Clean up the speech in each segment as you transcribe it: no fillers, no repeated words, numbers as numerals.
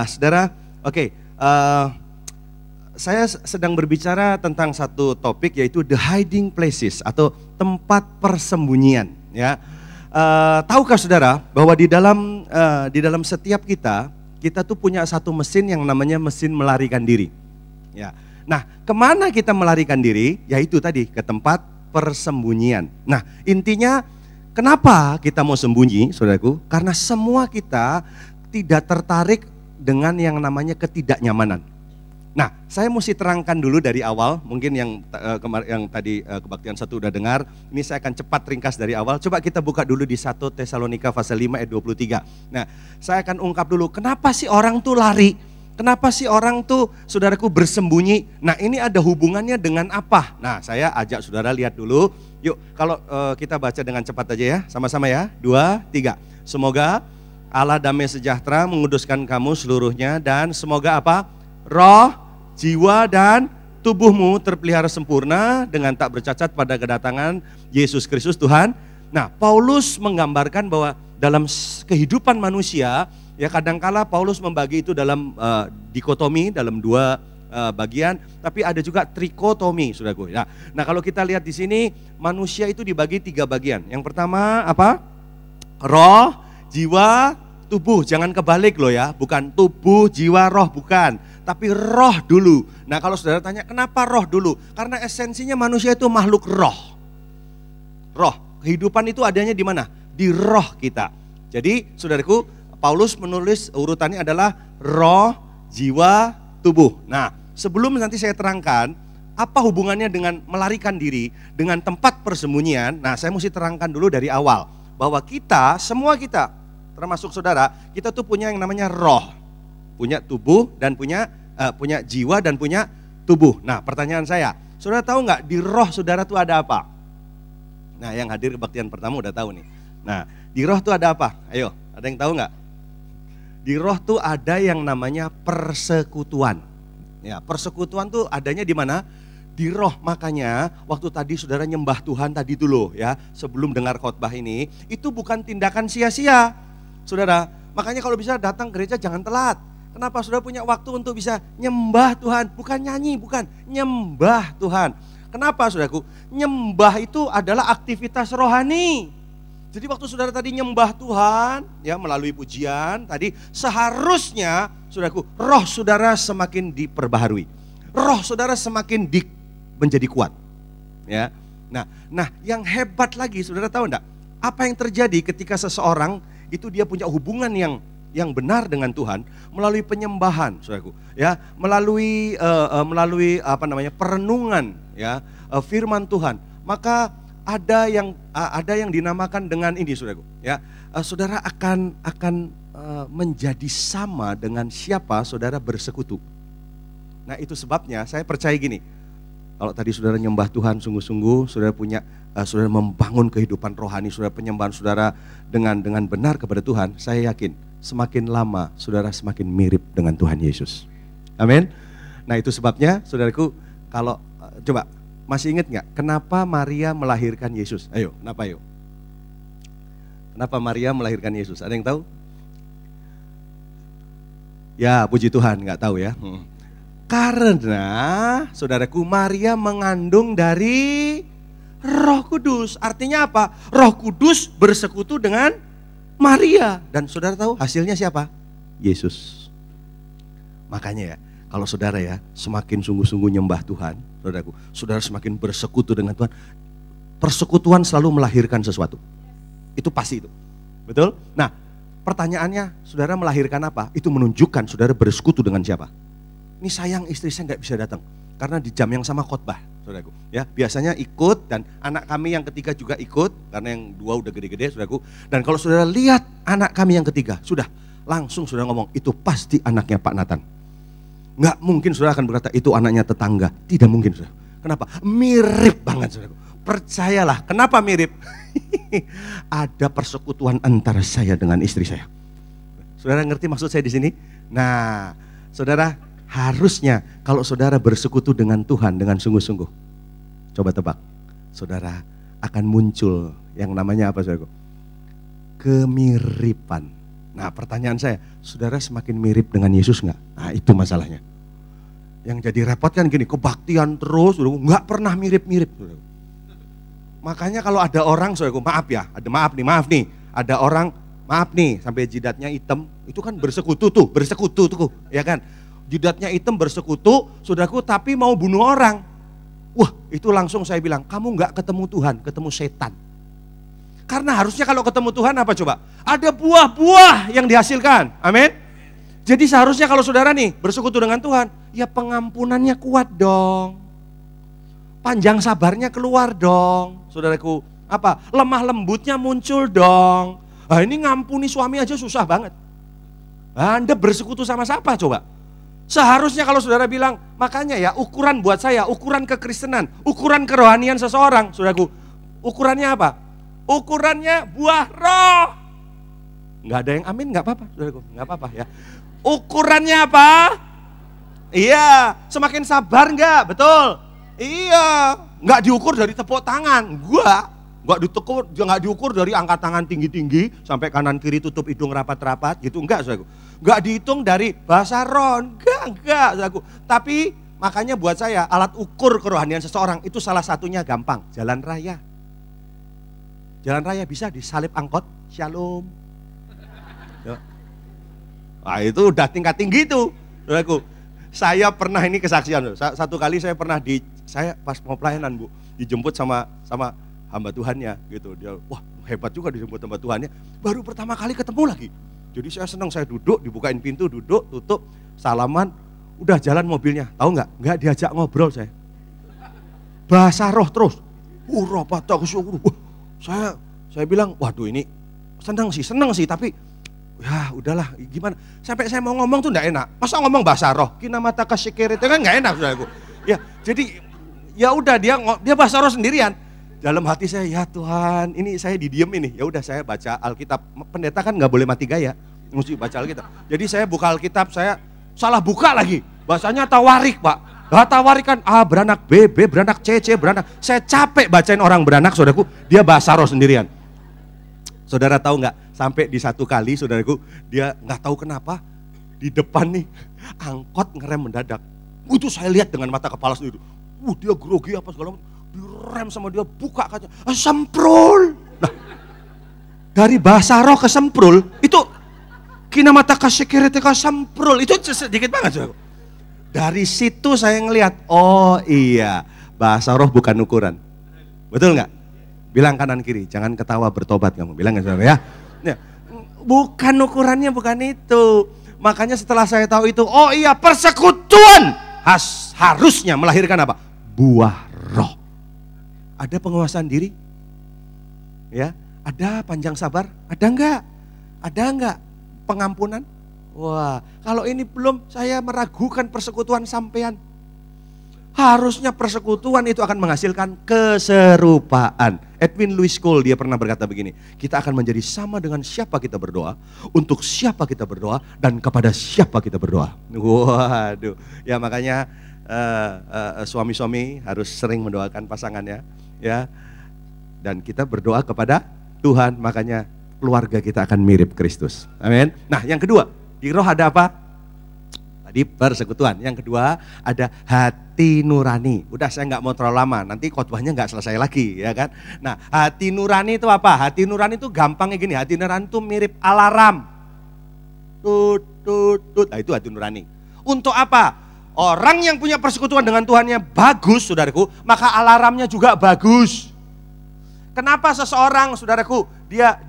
Saudara, oke, saya sedang berbicara tentang satu topik yaitu the hiding places atau tempat persembunyian. Ya, tahukah saudara bahwa di dalam setiap kita tuh punya satu mesin yang namanya mesin melarikan diri. Ya, nah kemana kita melarikan diri? Yaitu tadi ke tempat persembunyian. Nah intinya kenapa kita mau sembunyi, saudaraku? Karena semua kita tidak tertarik dengan yang namanya ketidaknyamanan. Nah, saya mesti terangkan dulu dari awal, mungkin yang tadi kebaktian 1 udah dengar, ini saya akan cepat ringkas dari awal. Coba kita buka dulu di 1 Tesalonika pasal 5 ayat 23. Nah, saya akan ungkap dulu, kenapa sih orang tuh lari? Kenapa sih orang tuh, saudaraku, bersembunyi? Nah, ini ada hubungannya dengan apa? Nah, saya ajak saudara lihat dulu. Yuk, kalau kita baca dengan cepat aja ya, sama-sama ya. 2, 3. Semoga Allah damai sejahtera menguduskan kamu seluruhnya, dan semoga apa? Roh, jiwa, dan tubuhmu terpelihara sempurna dengan tak bercacat pada kedatangan Yesus Kristus Tuhan. Nah, Paulus menggambarkan bahwa dalam kehidupan manusia, ya kadangkala Paulus membagi itu dalam dikotomi, dalam 2 bagian, tapi ada juga trikotomi, saudaraku. Nah, kalau kita lihat di sini, manusia itu dibagi 3 bagian. Yang pertama apa? Roh, jiwa, tubuh. Jangan kebalik loh ya, bukan tubuh, jiwa, roh, bukan. Tapi roh dulu. Nah, kalau saudara tanya kenapa roh dulu? Karena esensinya manusia itu makhluk roh. Roh, kehidupan itu adanya di mana? Di roh kita. Jadi saudaraku, Paulus menulis urutannya adalah roh, jiwa, tubuh. Nah, sebelum nanti saya terangkan apa hubungannya dengan melarikan diri, dengan tempat persembunyian. Nah, saya mesti terangkan dulu dari awal bahwa kita, semua kita, termasuk saudara, kita tuh punya yang namanya roh, punya tubuh dan punya jiwa dan punya tubuh. Nah, pertanyaan saya, saudara tahu nggak di roh saudara tuh ada apa? Nah, yang hadir kebaktian pertama udah tahu nih. Nah, di roh tuh ada apa? Ayo, ada yang tahu nggak? Di roh tuh ada yang namanya persekutuan. Ya, persekutuan tuh adanya di mana? Di roh. Makanya waktu tadi saudara nyembah Tuhan tadi dulu ya, sebelum dengar khotbah ini, itu bukan tindakan sia-sia. Saudara, makanya kalau bisa datang gereja jangan telat. Kenapa? Saudara punya waktu untuk bisa nyembah Tuhan, bukan nyanyi, bukan nyembah Tuhan. Kenapa, saudaraku? Nyembah itu adalah aktivitas rohani. Jadi waktu saudara tadi nyembah Tuhan, ya melalui pujian tadi, seharusnya, saudaraku, roh saudara semakin diperbaharui, roh saudara semakin menjadi kuat. Ya, nah, yang hebat lagi, saudara tahu enggak? Apa yang terjadi ketika seseorang itu dia punya hubungan yang benar dengan Tuhan melalui penyembahan, saudaraku, ya, melalui perenungan, ya, firman Tuhan. Maka ada yang dinamakan dengan ini, saudaraku, ya, saudara akan menjadi sama dengan siapa saudara bersekutu. Nah, itu sebabnya saya percaya gini. Kalau tadi saudara nyembah Tuhan sungguh-sungguh, saudara membangun kehidupan rohani, saudara penyembahan saudara dengan benar kepada Tuhan, saya yakin semakin lama saudara semakin mirip dengan Tuhan Yesus. Amin. Nah, itu sebabnya saudaraku, kalau coba masih ingat nggak kenapa Maria melahirkan Yesus? Ayo, kenapa ayo? Kenapa Maria melahirkan Yesus? Ada yang tahu? Ya, puji Tuhan, nggak tahu ya. Karena saudaraku, Maria mengandung dari Roh Kudus. Artinya apa? Roh Kudus bersekutu dengan Maria. Dan saudara tahu hasilnya siapa? Yesus. Makanya ya, kalau saudara ya semakin sungguh-sungguh nyembah Tuhan, saudaraku, saudara semakin bersekutu dengan Tuhan. Persekutuan selalu melahirkan sesuatu. Itu pasti itu. Betul? Nah, pertanyaannya, saudara melahirkan apa? Itu menunjukkan saudara bersekutu dengan siapa? Ini sayang istri saya nggak bisa datang karena di jam yang sama khotbah, saudaraku. Ya, biasanya ikut dan anak kami yang ketiga juga ikut karena yang 2 udah gede-gede, saudaraku. Dan kalau saudara lihat anak kami yang ketiga, sudah langsung saudara ngomong itu pasti anaknya Pak Nathan. Nggak mungkin saudara akan berkata itu anaknya tetangga, tidak mungkin saudara. Kenapa? Mirip banget, saudaraku. Percayalah, kenapa mirip? Ada persekutuan antara saya dengan istri saya. Saudara ngerti maksud saya di sini? Nah, saudara, harusnya kalau saudara bersekutu dengan Tuhan dengan sungguh-sungguh, coba tebak, saudara akan muncul yang namanya apa, saudaraku? Kemiripan. Nah pertanyaan saya, saudara semakin mirip dengan Yesus nggak? Nah itu masalahnya. Yang jadi repot kan gini, kebaktian terus, nggak pernah mirip-mirip. Makanya kalau ada orang, saudaraku, maaf nih, ada orang, maaf nih, sampai jidatnya hitam, itu kan bersekutu tuh, ya kan? Jidatnya hitam bersekutu, saudaraku, tapi mau bunuh orang. Wah, itu langsung saya bilang, kamu nggak ketemu Tuhan, ketemu setan. Karena harusnya kalau ketemu Tuhan apa coba? Ada buah-buah yang dihasilkan, amin. Jadi seharusnya kalau saudara nih bersekutu dengan Tuhan, ya pengampunannya kuat dong. Panjang sabarnya keluar dong, saudaraku. Apa? Lemah lembutnya muncul dong. Nah ini ngampuni suami aja susah banget. Anda bersekutu sama siapa coba? Seharusnya kalau saudara bilang, makanya ya ukuran buat saya, ukuran kekristenan, ukuran kerohanian seseorang, saudaraku. Ukurannya apa? Ukurannya buah roh. Nggak ada yang amin, nggak apa-apa, saudaraku, nggak apa-apa ya. Ukurannya apa? Iya, semakin sabar nggak? Betul. Iya, nggak diukur dari tepuk tangan, nggak diukur dari angkat tangan tinggi-tinggi sampai kanan kiri tutup hidung rapat-rapat gitu, enggak, saudaraku. Nggak dihitung dari bahasa roh, enggak, saudaraku. Tapi makanya buat saya alat ukur kerohanian seseorang itu salah satunya gampang, jalan raya. Jalan raya bisa disalip angkot, shalom. Nah itu udah tingkat tinggi tuh, saudaraku. Saya pernah ini kesaksian, satu kali saya pernah saya pas mau pelayanan Bu, dijemput sama hamba Tuhannya gitu. Dia wah hebat juga dijemput hamba Tuhannya, baru pertama kali ketemu lagi. Jadi saya senang, saya duduk, dibukain pintu, duduk, tutup, salaman, udah jalan mobilnya. Tahu nggak diajak ngobrol saya. Bahasa roh terus. Saya bilang, waduh ini senang sih, tapi ya udahlah gimana. Sampai saya mau ngomong tuh enggak enak. Masa ngomong bahasa roh? Kina mata kasikir itu kan enggak enak saudaraku. Ya, jadi ya udah dia bahasa roh sendirian. Dalam hati saya, ya Tuhan, ini saya didiem ini. Ya udah saya baca Alkitab. Pendeta kan enggak boleh mati gaya. Mesti baca Alkitab. Jadi saya buka Alkitab, saya salah buka lagi. Bahasanya tawarik, Pak. Tawarik kan A beranak, B beranak, C beranak. Saya capek bacain orang beranak, saudaraku. Dia bahasa roh sendirian. Saudara tahu nggak? Sampai di satu kali, saudaraku, dia nggak tahu kenapa di depan nih angkot ngerem mendadak. Itu saya lihat dengan mata kepala sendiri. Dia grogi apa segala macam. Direm sama dia, buka kaca, semprul. Nah, dari bahasa roh ke semprul itu kina mata kasikir ke semprul itu sedikit banget, saudaraku. Dari situ saya ngelihat, oh iya, bahasa roh bukan ukuran. Betul nggak? Bilang kanan kiri, jangan ketawa bertobat kamu. Bilang ya saudara ya. Bukan ukurannya, bukan itu. Makanya setelah saya tahu itu, oh iya persekutuan harusnya melahirkan apa? Buah roh. Ada penguasaan diri? Ya, ada panjang sabar? Ada enggak? Ada enggak pengampunan? Wah, kalau ini belum, saya meragukan persekutuan sampean. Harusnya persekutuan itu akan menghasilkan keserupaan. Edwin Louis Cole dia pernah berkata begini, kita akan menjadi sama dengan siapa kita berdoa, untuk siapa kita berdoa, dan kepada siapa kita berdoa. Waduh, ya makanya suami-suami harus sering mendoakan pasangannya, ya. Dan kita berdoa kepada Tuhan, makanya keluarga kita akan mirip Kristus. Amin. Nah, yang kedua, di roh ada apa? Tadi persekutuan. Yang kedua ada hati nurani. Udah saya nggak mau terlalu lama, nanti khotbahnya nggak selesai lagi, ya kan? Nah, hati nurani itu apa? Hati nurani itu gampangnya gini, hati nurani itu mirip alarm. Tut, tut, tut. Nah itu hati nurani. Untuk apa? Orang yang punya persekutuan dengan Tuhannya bagus, saudaraku, maka alarmnya juga bagus. Kenapa seseorang, saudaraku, dia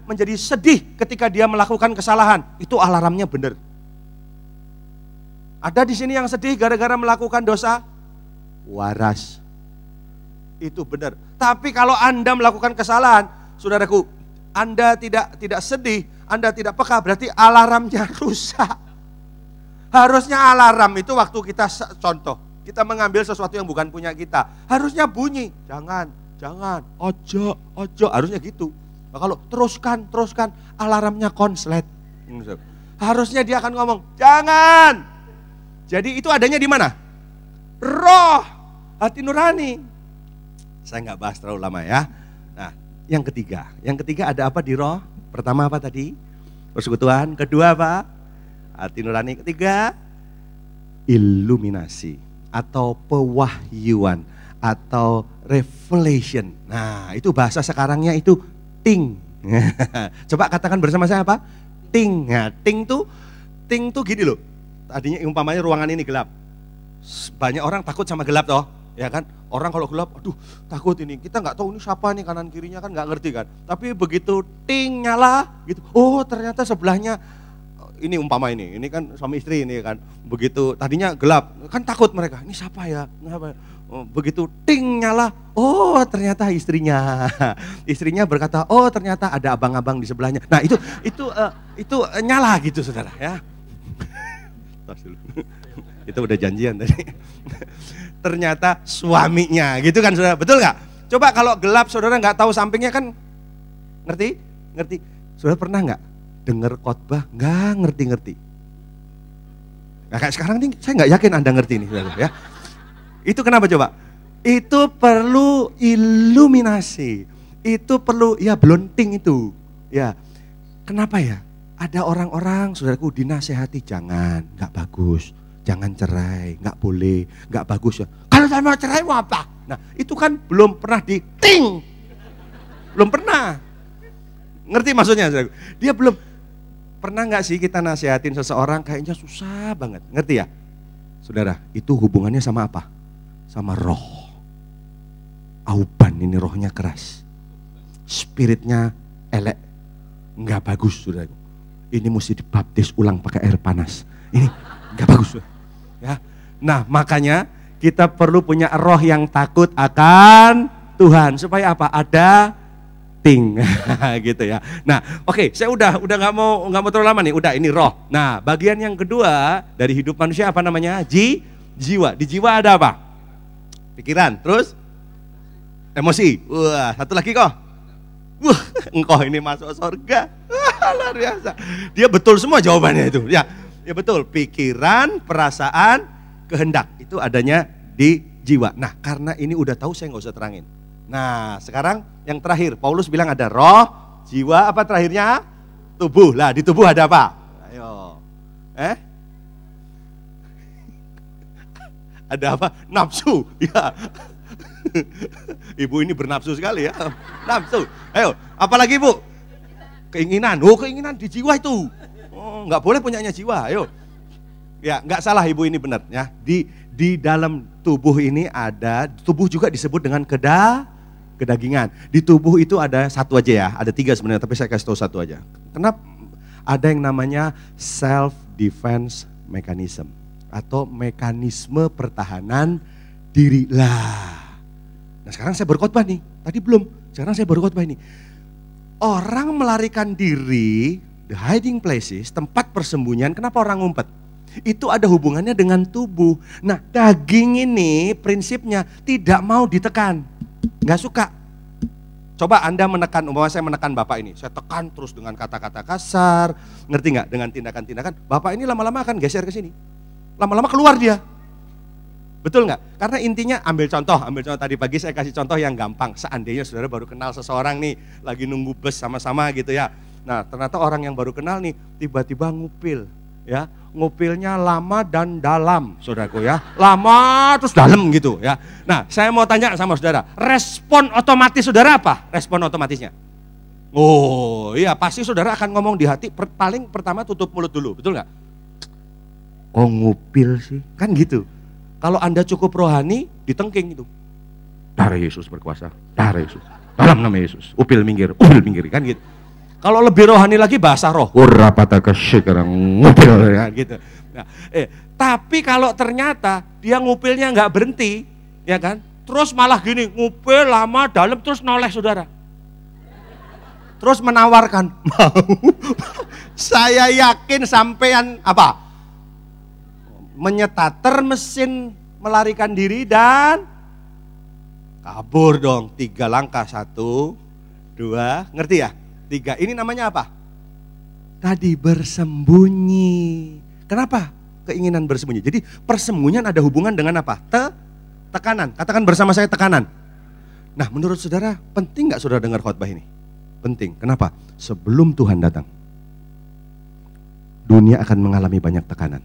menjadi sedih ketika dia melakukan kesalahan? Itu alarmnya benar. Ada di sini yang sedih gara-gara melakukan dosa? Waras. Itu benar. Tapi kalau Anda melakukan kesalahan, saudaraku, Anda tidak sedih, Anda tidak peka, berarti alarmnya rusak. Harusnya alarm itu waktu kita contoh, kita mengambil sesuatu yang bukan punya kita, harusnya bunyi, jangan, ojo, harusnya gitu. Nah, kalau teruskan, alarmnya konslet. Harusnya dia akan ngomong, jangan. Jadi itu adanya di mana? Roh, hati nurani. Saya nggak bahas terlalu lama ya. Nah, yang ketiga ada apa di roh? Pertama apa tadi? persekutuan. Kedua apa? Hati nurani. Ketiga, iluminasi atau pewahyuan atau revelation. Nah, itu bahasa sekarangnya itu ting. Coba katakan bersama saya apa? Ting. Nah, ting tuh gini loh. Tadinya umpamanya ruangan ini gelap. Banyak orang takut sama gelap toh, ya kan? Orang kalau gelap, aduh takut ini. Kita nggak tahu ini siapa nih kanan kirinya kan nggak ngerti kan. Tapi begitu ting nyala, gitu. Oh ternyata sebelahnya ini umpama ini kan suami istri ini kan. Begitu tadinya gelap, kan takut mereka. Ini siapa ya? Oh, begitu ting nyala, oh ternyata istrinya. Istrinya berkata, oh ternyata ada abang-abang di sebelahnya. Nah itu nyala gitu saudara ya. Itu udah janjian tadi. Ternyata suaminya gitu kan saudara, betul nggak? Coba kalau gelap saudara nggak tahu sampingnya kan, ngerti? Saudara pernah nggak dengar khotbah nggak ngerti? Nah kayak sekarang nih saya nggak yakin Anda ngerti nih saudara ya. Itu kenapa coba? Itu perlu iluminasi, itu perlu ya blonting itu ya. Kenapa ya? Ada orang-orang saudaraku dinasehati jangan, nggak bagus. Jangan cerai, nggak boleh, nggak bagus ya. Kalau saya mau cerai mau apa? Nah itu kan belum pernah di ting. Belum pernah. Ngerti maksudnya? Dia belum. Pernah nggak sih kita nasihatin seseorang kayaknya susah banget. Ngerti ya? Saudara, itu hubungannya sama apa? Sama roh. Auban ini rohnya keras. Spiritnya elek. Nggak bagus saudara. Ini mesti dibaptis ulang pakai air panas. Ini nggak bagus. Ya. Nah makanya kita perlu punya roh yang takut akan Tuhan supaya apa? Ada ting gitu ya. Nah oke, saya udah nggak mau terlalu lama nih. Udah ini roh. Nah bagian yang kedua dari hidup manusia apa namanya? Jiwa. Di jiwa ada apa? Pikiran, terus emosi. Wah satu lagi kok. Wah engkau ini masuk surga. Luar biasa. Dia betul semua jawabannya itu. Ya betul, pikiran, perasaan, kehendak itu adanya di jiwa. Nah karena ini udah tahu saya nggak usah terangin. Nah sekarang yang terakhir, Paulus bilang ada roh, jiwa, apa terakhirnya? Tubuh. Lah di tubuh ada apa? Ayo. Ada apa? Nafsu. Ya. Ibu ini bernafsu sekali ya. Nafsu. Ayo, apalagi Bu? Keinginan. Oh keinginan di jiwa itu. Nggak boleh punyanya jiwa, ayo. Ya, nggak salah ibu ini benar ya. Di dalam tubuh ini ada, tubuh juga disebut dengan kedagingan. Di tubuh itu ada satu aja ya, ada tiga sebenarnya, tapi saya kasih tahu satu aja. Kenapa? Ada yang namanya self defense mechanism atau mekanisme pertahanan diri lah. Nah sekarang saya berkhotbah nih, tadi belum. Sekarang saya berkhotbah ini. Orang melarikan diri, the hiding places, tempat persembunyian, kenapa orang ngumpet? Itu ada hubungannya dengan tubuh. Nah daging ini prinsipnya tidak mau ditekan, nggak suka. Coba Anda menekan, umpama saya menekan Bapak ini, saya tekan terus dengan kata-kata kasar, ngerti nggak? Dengan tindakan-tindakan, Bapak ini lama-lama akan geser ke sini, lama-lama keluar dia. Betul nggak? Karena intinya ambil contoh tadi pagi saya kasih contoh yang gampang. Seandainya saudara baru kenal seseorang nih, lagi nunggu bus sama-sama gitu ya. Nah ternyata orang yang baru kenal nih tiba-tiba ngupil ya, ngupilnya lama dan dalam saudaraku ya, lama terus dalam gitu ya. Nah saya mau tanya sama saudara, respon otomatis saudara apa? Respon otomatisnya? Oh iya pasti saudara akan ngomong di hati, paling pertama tutup mulut dulu, betul nggak? Kok ngupil sih? Kan gitu. Kalau Anda cukup rohani, ditengking itu. Darah Yesus berkuasa, darah Yesus, dalam nama Yesus, upil minggir kan gitu. Kalau lebih rohani lagi bahasa roh, urapataka sekarang ngupil ya gitu. Nah, tapi kalau ternyata dia ngupilnya nggak berhenti, ya kan? Terus malah gini, ngupil lama dalam terus noleh saudara. Terus menawarkan, mau. Saya yakin sampean apa? Menyetater mesin melarikan diri dan kabur dong. 3 langkah, 1, 2, ngerti ya? 3, ini namanya apa? Tadi bersembunyi. Kenapa? Keinginan bersembunyi. Jadi persembunyian ada hubungan dengan apa? Tekanan. Katakan bersama saya tekanan. Nah menurut saudara penting gak saudara dengar khotbah ini? Penting, kenapa? Sebelum Tuhan datang. dunia akan mengalami banyak tekanan.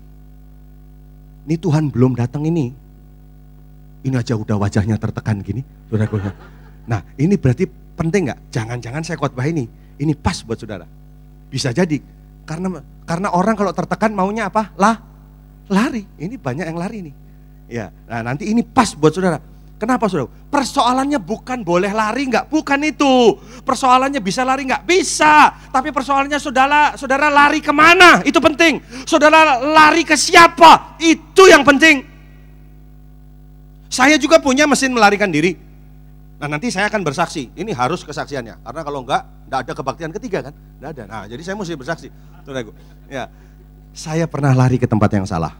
Ini Tuhan belum datang ini. Ini aja udah wajahnya tertekan gini, saudaraku. Nah, ini berarti penting nggak? Jangan-jangan saya khotbah ini pas buat saudara. Bisa jadi, karena orang kalau tertekan maunya apa? Lari. Ini banyak yang lari nih. Ya, nah nanti ini pas buat saudara. Kenapa saudara? Persoalannya bukan boleh lari nggak, bukan itu. Persoalannya bisa lari nggak, bisa. Tapi persoalannya saudara lari kemana? Itu penting. Saudara lari ke siapa? Itu yang penting. Saya juga punya mesin melarikan diri. Nah nanti saya akan bersaksi. Ini harus kesaksiannya. Karena kalau enggak ada kebaktian ketiga kan? Enggak ada. Nah jadi saya mesti bersaksi. Saudaraku. Ya, saya pernah lari ke tempat yang salah.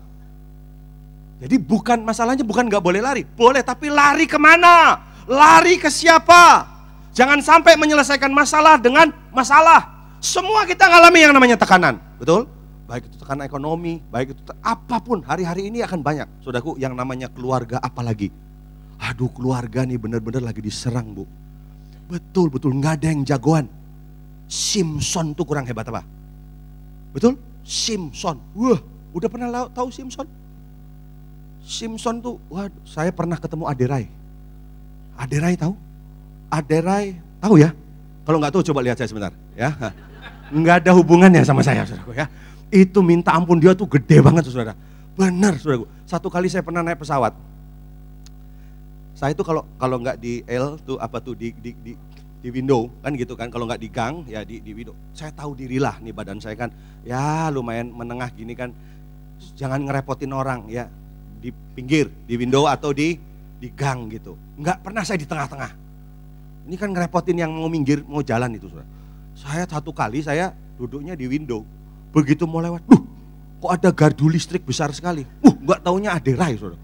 Jadi masalahnya bukan nggak boleh lari, boleh, tapi lari kemana? Lari ke siapa? Jangan sampai menyelesaikan masalah dengan masalah. Semua kita ngalami yang namanya tekanan, betul? Baik itu tekanan ekonomi, baik itu apapun, hari-hari ini akan banyak. Saudaraku, yang namanya keluarga apalagi. Aduh, keluarga nih benar-benar lagi diserang, Bu. Betul, nggak ada yang jagoan. Simpson tuh kurang hebat apa? Betul? Simpson. Wah, udah pernah tahu Simpson? Simpson tuh, waduh, saya pernah ketemu Aderai. Aderai tahu? Aderai tahu ya? Kalau nggak tahu coba lihat saya sebentar, ya. Nggak ada hubungannya sama saya, saudaraku ya. Itu minta ampun, dia tuh gede banget, saudara. Benar, saudaraku. Satu kali saya pernah naik pesawat. Saya itu kalau nggak di L tuh apa tuh di window kan gitu kan. Kalau nggak di gang ya di window. Saya tahu dirilah nih badan saya kan, ya lumayan menengah gini kan. Jangan ngerepotin orang ya. Di pinggir, di window atau di gang gitu. Enggak pernah saya di tengah-tengah. Ini kan ngerepotin yang mau minggir, mau jalan itu. Saudara. Saya satu kali saya duduknya di window. Begitu mau lewat, kok ada gardu listrik besar sekali. Enggak taunya Aderai, saudara.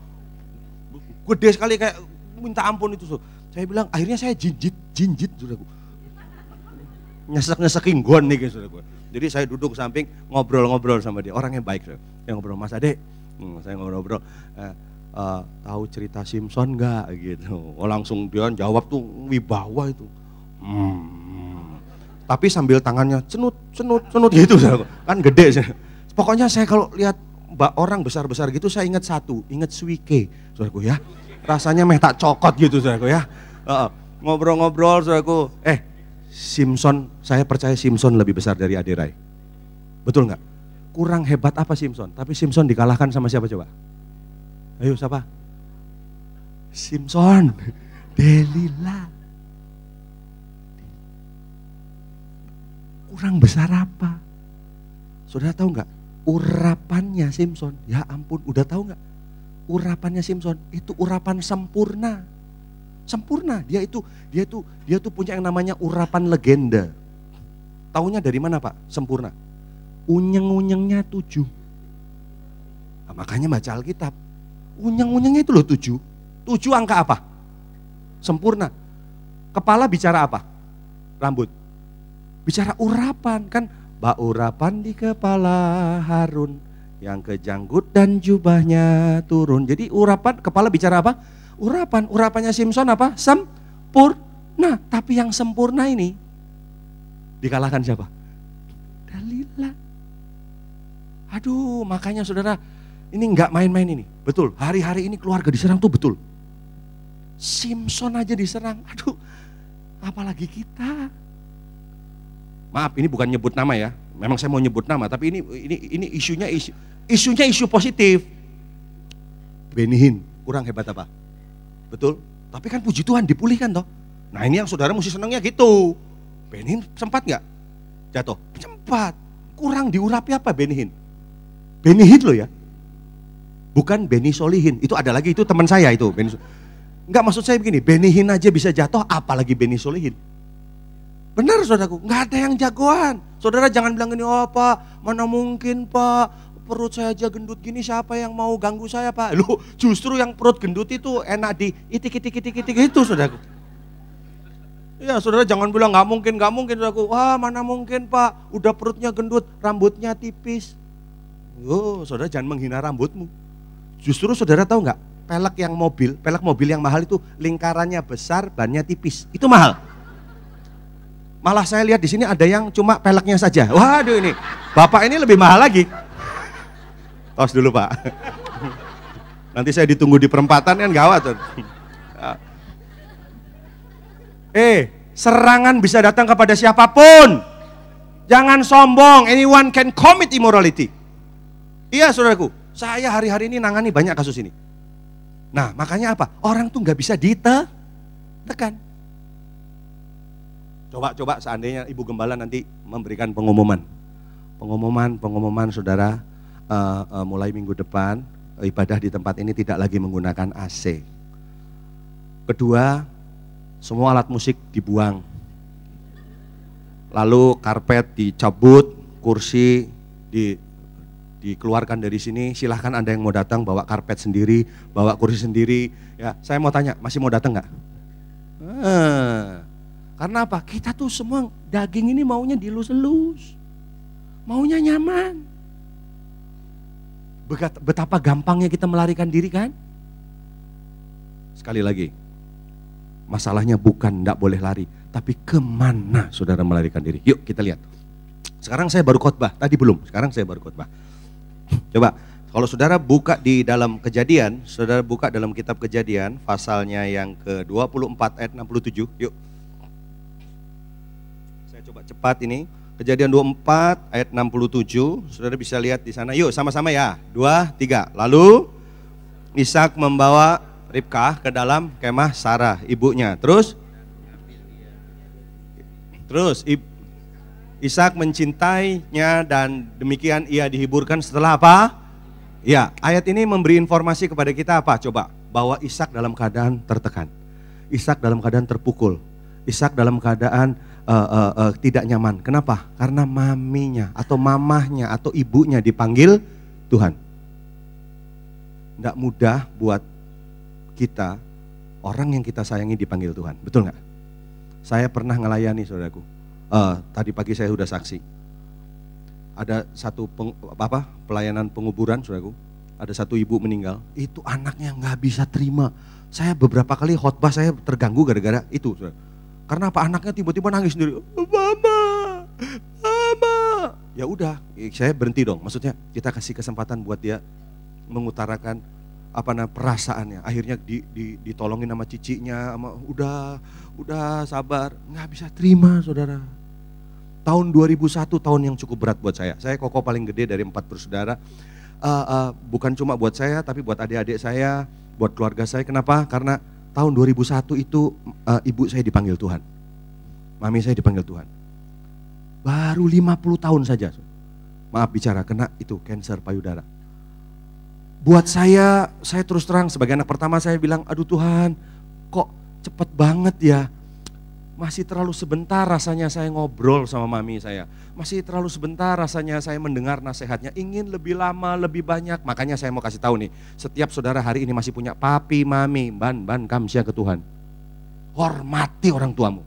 Gede sekali kayak minta ampun itu. Saudara. Saya bilang, akhirnya saya jinjit, saudara. Nyesek-nyesekin gon nih, saudara. Jadi saya duduk samping, ngobrol-ngobrol sama dia. Orangnya baik, saudara. Yang ngobrol, Mas Ade. Saya ngobrol, tahu cerita Simpson nggak gitu? Oh langsung dia jawab tuh wibawa itu. Tapi sambil tangannya cenut gitu, kan gede. Pokoknya saya kalau lihat orang besar gitu saya ingat Swike, saudaraku ya. Rasanya meh tak cokot gitu, saudaraku ya. Ngobrol-ngobrol, saudaraku. Simpson, saya percaya Simpson lebih besar dari Aderai. Betul nggak? Kurang hebat apa Simpson? Tapi Simpson dikalahkan sama siapa coba? Ayo siapa? Simpson, Delila. Kurang besar apa? Saudara tahu nggak? Urapannya Simpson, ya ampun, udah tahu nggak? Urapannya Simpson itu urapan sempurna. Sempurna, dia tuh punya yang namanya urapan legenda. Taunya dari mana Pak? Sempurna. Unyeng-unyengnya 7. Nah, makanya baca Alkitab. Unyeng-unyengnya itu loh 7. 7 angka apa? Sempurna. Kepala bicara apa? Rambut. Bicara urapan kan. Urapan di kepala Harun yang kejanggut dan jubahnya turun. Jadi urapan, kepala bicara apa? Urapan. Urapannya Simpson apa? Sempurna. Tapi yang sempurna ini dikalahkan siapa? Dalila. Aduh, makanya saudara, ini nggak main-main ini. Betul, hari-hari ini keluarga diserang tuh betul. Simpson aja diserang, aduh, apalagi kita. Maaf, ini bukan nyebut nama ya. Memang saya mau nyebut nama, tapi ini isunya isu positif. Benihin, kurang hebat apa? Betul, tapi kan puji Tuhan dipulihkan toh. Nah ini yang saudara mesti senangnya gitu. Benihin sempat nggak jatuh? Sempat. Kurang diurapi apa Benihin? Benihin loh ya, bukan Beni Solihin. Itu ada lagi, itu teman saya itu. Enggak, maksud saya begini, Benihin aja bisa jatuh, apalagi Beni Solihin. Benar saudaraku, nggak ada yang jagoan. Saudara jangan bilang gini, oh Pak, mana mungkin Pak, perut saya aja gendut gini, siapa yang mau ganggu saya Pak? Loh, justru yang perut gendut itu enak di itik itu saudaraku. Ya saudara jangan bilang nggak mungkin saudaraku. Wah mana mungkin Pak, udah perutnya gendut, rambutnya tipis. Oh saudara jangan menghina rambutmu. Justru saudara tahu nggak, pelek mobil yang mahal itu lingkarannya besar, bannya tipis. Itu mahal. Malah saya lihat di sini ada yang cuma peleknya saja. Waduh ini, Bapak ini lebih mahal lagi. Tos dulu Pak. Nanti saya ditunggu di perempatan kan gawat tuh. Serangan bisa datang kepada siapapun. Jangan sombong, anyone can commit immorality. Iya saudaraku, saya hari-hari ini nangani banyak kasus ini. Nah makanya apa? Orang tuh gak bisa ditekan. Coba seandainya Ibu Gembala nanti memberikan pengumuman saudara, mulai minggu depan ibadah di tempat ini tidak lagi menggunakan AC. Kedua, semua alat musik dibuang. Lalu karpet dicabut, kursi dikeluarkan dari sini. Silahkan Anda yang mau datang bawa karpet sendiri, bawa kursi sendiri. Ya, saya mau tanya, masih mau datang nggak? Karena apa? Kita tuh semua daging ini maunya dilus-elus, maunya nyaman. Betapa gampangnya kita melarikan diri kan? Sekali lagi, masalahnya bukan enggak boleh lari, tapi kemana saudara melarikan diri. Yuk kita lihat. Sekarang saya baru khotbah, tadi belum, sekarang saya baru khotbah. Coba, kalau saudara buka di dalam Kejadian, saudara buka dalam kitab Kejadian, pasalnya yang ke-24 ayat 67, yuk. Saya coba cepat ini, Kejadian 24 ayat 67, saudara bisa lihat di sana. Yuk sama-sama ya, 2, 3. Lalu Ishak membawa Ribkah ke dalam kemah Sarah, ibunya. Terus Ishak mencintainya dan demikian ia dihiburkan setelah apa? Ya, ayat ini memberi informasi kepada kita apa? Coba, bahwa Ishak dalam keadaan tertekan. Ishak dalam keadaan terpukul. Ishak dalam keadaan tidak nyaman. Kenapa? Karena maminya atau mamahnya atau ibunya dipanggil Tuhan. Tidak mudah buat kita, orang yang kita sayangi dipanggil Tuhan, betul nggak? Saya pernah ngelayani saudaraku, tadi pagi saya sudah saksi. Ada satu pelayanan penguburan saudaraku, ada satu ibu meninggal, itu anaknya nggak bisa terima. Saya beberapa kali khotbah saya terganggu gara-gara itu, saudara. Karena apa? Anaknya tiba-tiba nangis sendiri, mama. Ya udah, saya berhenti dong. Maksudnya kita kasih kesempatan buat dia mengutarakan perasaannya. Akhirnya ditolongin sama cicinya, udah sabar. Nggak bisa terima saudara. Tahun 2001 tahun yang cukup berat buat saya. Saya kokoh paling gede dari 4 bersaudara. Bukan cuma buat saya, tapi buat adik-adik saya, buat keluarga saya. Kenapa? Karena tahun 2001 itu ibu saya dipanggil Tuhan. Mami saya dipanggil Tuhan. Baru 50 tahun saja. Maaf bicara, kena itu kanker payudara. Buat saya terus terang sebagai anak pertama saya bilang, aduh Tuhan, kok cepet banget ya. Masih terlalu sebentar rasanya saya ngobrol sama mami saya. Masih terlalu sebentar rasanya saya mendengar nasihatnya. Ingin lebih lama, lebih banyak. Makanya saya mau kasih tahu nih, setiap saudara hari ini masih punya papi, mami, ban kamsia ke Tuhan. Hormati orang tuamu.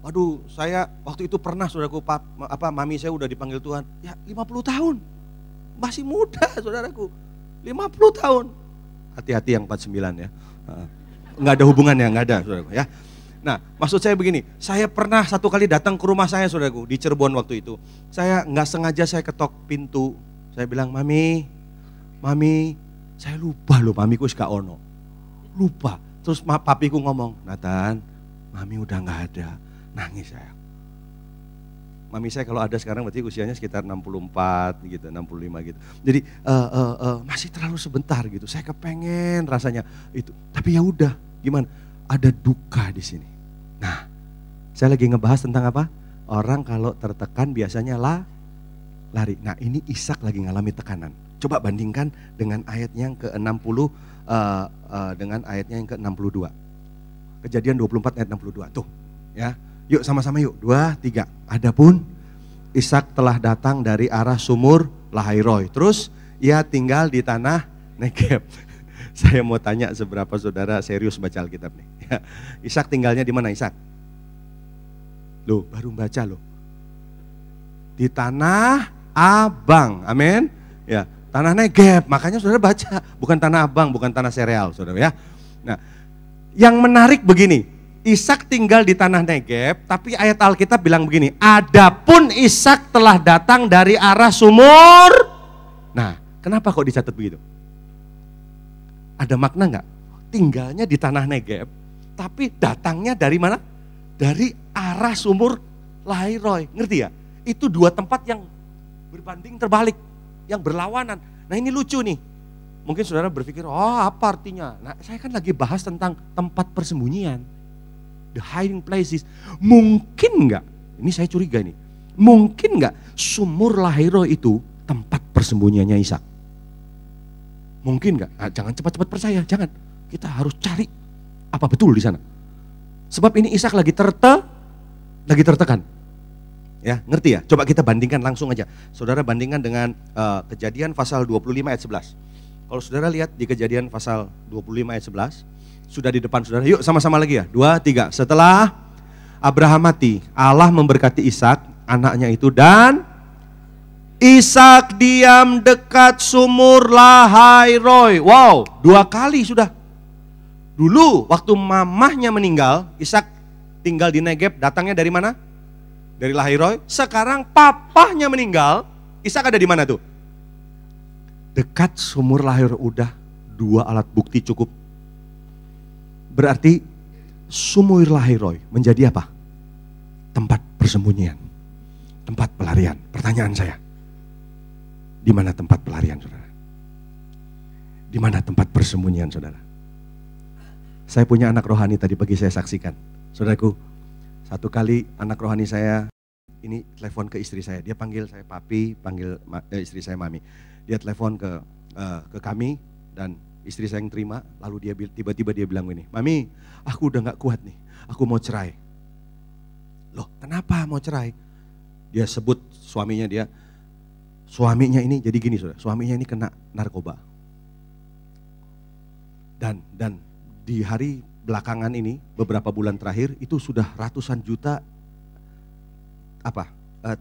Waduh, saya waktu itu pernah saudaraku, mami saya udah dipanggil Tuhan. Ya 50 tahun. Masih muda saudaraku, 50 tahun. Hati-hati yang 49 ya. Nggak ada hubungannya, nggak ada saudaraku ya. Nah maksud saya begini, saya pernah satu kali datang ke rumah saya saudaraku di Cirebon waktu itu. Saya nggak sengaja saya ketok pintu. Saya bilang, mami, saya lupa loh mamiku gak ono. Lupa. Terus papiku ngomong, Nathan, mami udah nggak ada. Nangis saya. Mami saya kalau ada sekarang berarti usianya sekitar 64 gitu, 65 gitu. Jadi masih terlalu sebentar gitu. Saya kepengen rasanya itu. Tapi ya udah, gimana? Ada duka di sini. Nah, saya lagi ngebahas tentang apa? Orang kalau tertekan biasanya lari. Nah, ini Ishak lagi ngalami tekanan. Coba bandingkan dengan ayatnya yang ke-60 dengan ayatnya yang ke-62. Kejadian 24 ayat 62. Tuh, ya. Yuk sama-sama yuk, 2, 3. Adapun Ishak telah datang dari arah sumur Lahairoi. Terus ia tinggal di tanah Negeb. Saya mau tanya seberapa saudara serius baca Alkitab nih. Ishak tinggalnya di mana Ishak? Loh, baru baca loh. Di tanah Abang, amin. Ya, tanah Negeb. Makanya saudara baca, bukan tanah Abang, bukan tanah sereal, saudara ya. Nah, yang menarik begini. Ishak tinggal di tanah Negeb, tapi ayat Alkitab bilang begini, adapun Ishak telah datang dari arah sumur. Nah, kenapa kok dicatat begitu? Ada makna nggak? Tinggalnya di tanah Negeb, tapi datangnya dari mana? Dari arah sumur Lahai-Roi. Ngerti ya? Itu dua tempat yang berbanding terbalik, yang berlawanan. Nah ini lucu nih. Mungkin saudara berpikir, oh apa artinya? Nah saya kan lagi bahas tentang tempat persembunyian. The hiding places. Mungkin nggak? Ini saya curiga nih. Mungkin nggak sumur Lahai-Roi itu tempat persembunyiannya Ishak? Mungkin nggak? Nah, jangan cepat-cepat percaya, jangan. Kita harus cari apa betul di sana. Sebab ini Ishak lagi tertekan. Ya, ngerti ya? Coba kita bandingkan langsung aja. Saudara bandingkan dengan Kejadian pasal 25 ayat 11. Kalau saudara lihat di Kejadian pasal 25 ayat 11, sudah di depan saudara. Yuk sama-sama lagi ya. 2, 3. Setelah Abraham mati, Allah memberkati Ishak, anaknya itu, dan Ishak diam dekat sumur Lahai-Roi. Wow, 2 kali sudah. Dulu waktu mamahnya meninggal, Ishak tinggal di Negeb, datangnya dari mana? Dari Lahai-Roi. Sekarang papahnya meninggal, Ishak ada di mana tuh? Dekat sumur Lahai-Roi. Udah 2 alat bukti cukup. Berarti sumur Lahai-Roi menjadi apa? Tempat persembunyian, tempat pelarian. Pertanyaan saya, di mana tempat pelarian saudara? Di mana tempat persembunyian saudara? Saya punya anak rohani tadi pagi saya saksikan. Saudaraku, satu kali anak rohani saya ini telepon ke istri saya. Dia panggil saya papi, panggil istri saya mami. Dia telepon ke kami dan istri saya yang terima. Lalu dia tiba-tiba dia bilang gini, mami, aku udah gak kuat nih, aku mau cerai. Loh, kenapa mau cerai? Dia sebut suaminya ini jadi gini saudara, suaminya ini kena narkoba. Dan di hari belakangan ini, beberapa bulan terakhir itu sudah ratusan juta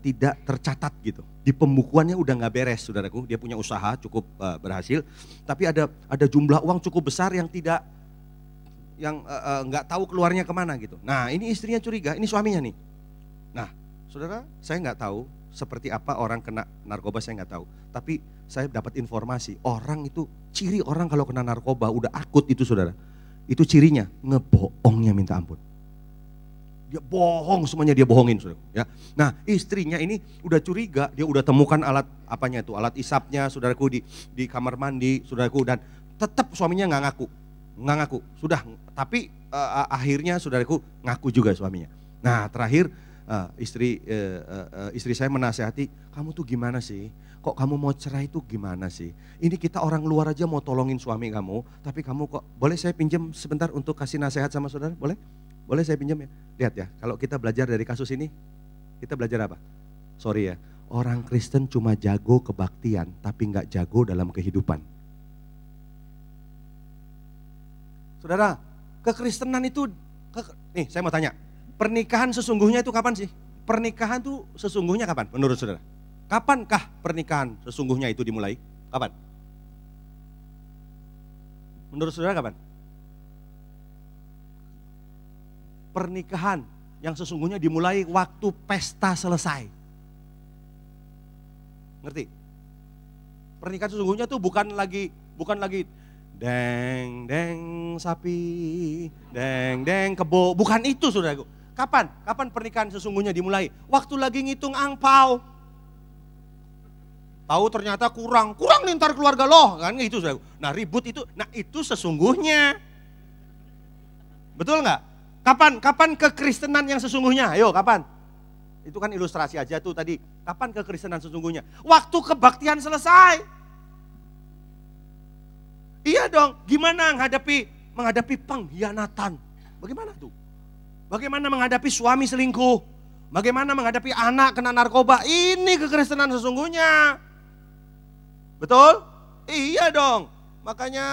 tidak tercatat gitu. Di pembukuannya udah nggak beres saudaraku. Dia punya usaha cukup berhasil, tapi ada jumlah uang cukup besar yang nggak tahu keluarnya kemana gitu. Nah ini istrinya curiga, ini suaminya nih. Nah saudara, saya nggak tahu seperti apa orang kena narkoba, saya nggak tahu. Tapi saya dapat informasi, orang itu, ciri orang kalau kena narkoba udah akut itu saudara. Itu cirinya, ngebohongnya minta ampun. Dia bohong, semuanya dia bohongin saudara. Ya. Nah istrinya ini udah curiga, dia udah temukan alat alat isapnya saudaraku di kamar mandi saudaraku. Dan tetap suaminya nggak ngaku. Sudah, tapi akhirnya saudaraku ngaku juga suaminya. Nah terakhir istri saya menasehati, kamu tuh gimana sih? Kok kamu mau cerai itu gimana sih? Ini kita orang luar aja mau tolongin suami kamu, tapi kamu kok, boleh saya pinjam sebentar untuk kasih nasihat sama saudara? Boleh? Boleh saya pinjam ya? Lihat ya, kalau kita belajar dari kasus ini, kita belajar apa? Sorry ya, orang Kristen cuma jago kebaktian, tapi nggak jago dalam kehidupan. Saudara, kekristenan itu, nih saya mau tanya, pernikahan sesungguhnya itu kapan sih? Pernikahan itu sesungguhnya kapan menurut saudara? Kapankah pernikahan sesungguhnya itu dimulai? Kapan? Menurut saudara kapan? Pernikahan yang sesungguhnya dimulai waktu pesta selesai. Ngerti? Pernikahan sesungguhnya itu bukan lagi deng deng sapi, deng deng kebo, bukan itu saudaraku. Kapan pernikahan sesungguhnya dimulai? Waktu lagi ngitung angpau. Tahu ternyata kurang nih ntar keluarga loh, kan gitu saudaraku. Nah ribut itu, nah itu sesungguhnya. Betul nggak? Kapan kekristenan yang sesungguhnya? Ayo kapan? Itu kan ilustrasi aja tuh tadi. Kapan kekristenan sesungguhnya? Waktu kebaktian selesai. Iya dong, gimana menghadapi pengkhianatan? Bagaimana tuh? Bagaimana menghadapi suami selingkuh? Bagaimana menghadapi anak kena narkoba? Ini kekristenan sesungguhnya. Betul? Iya dong. Makanya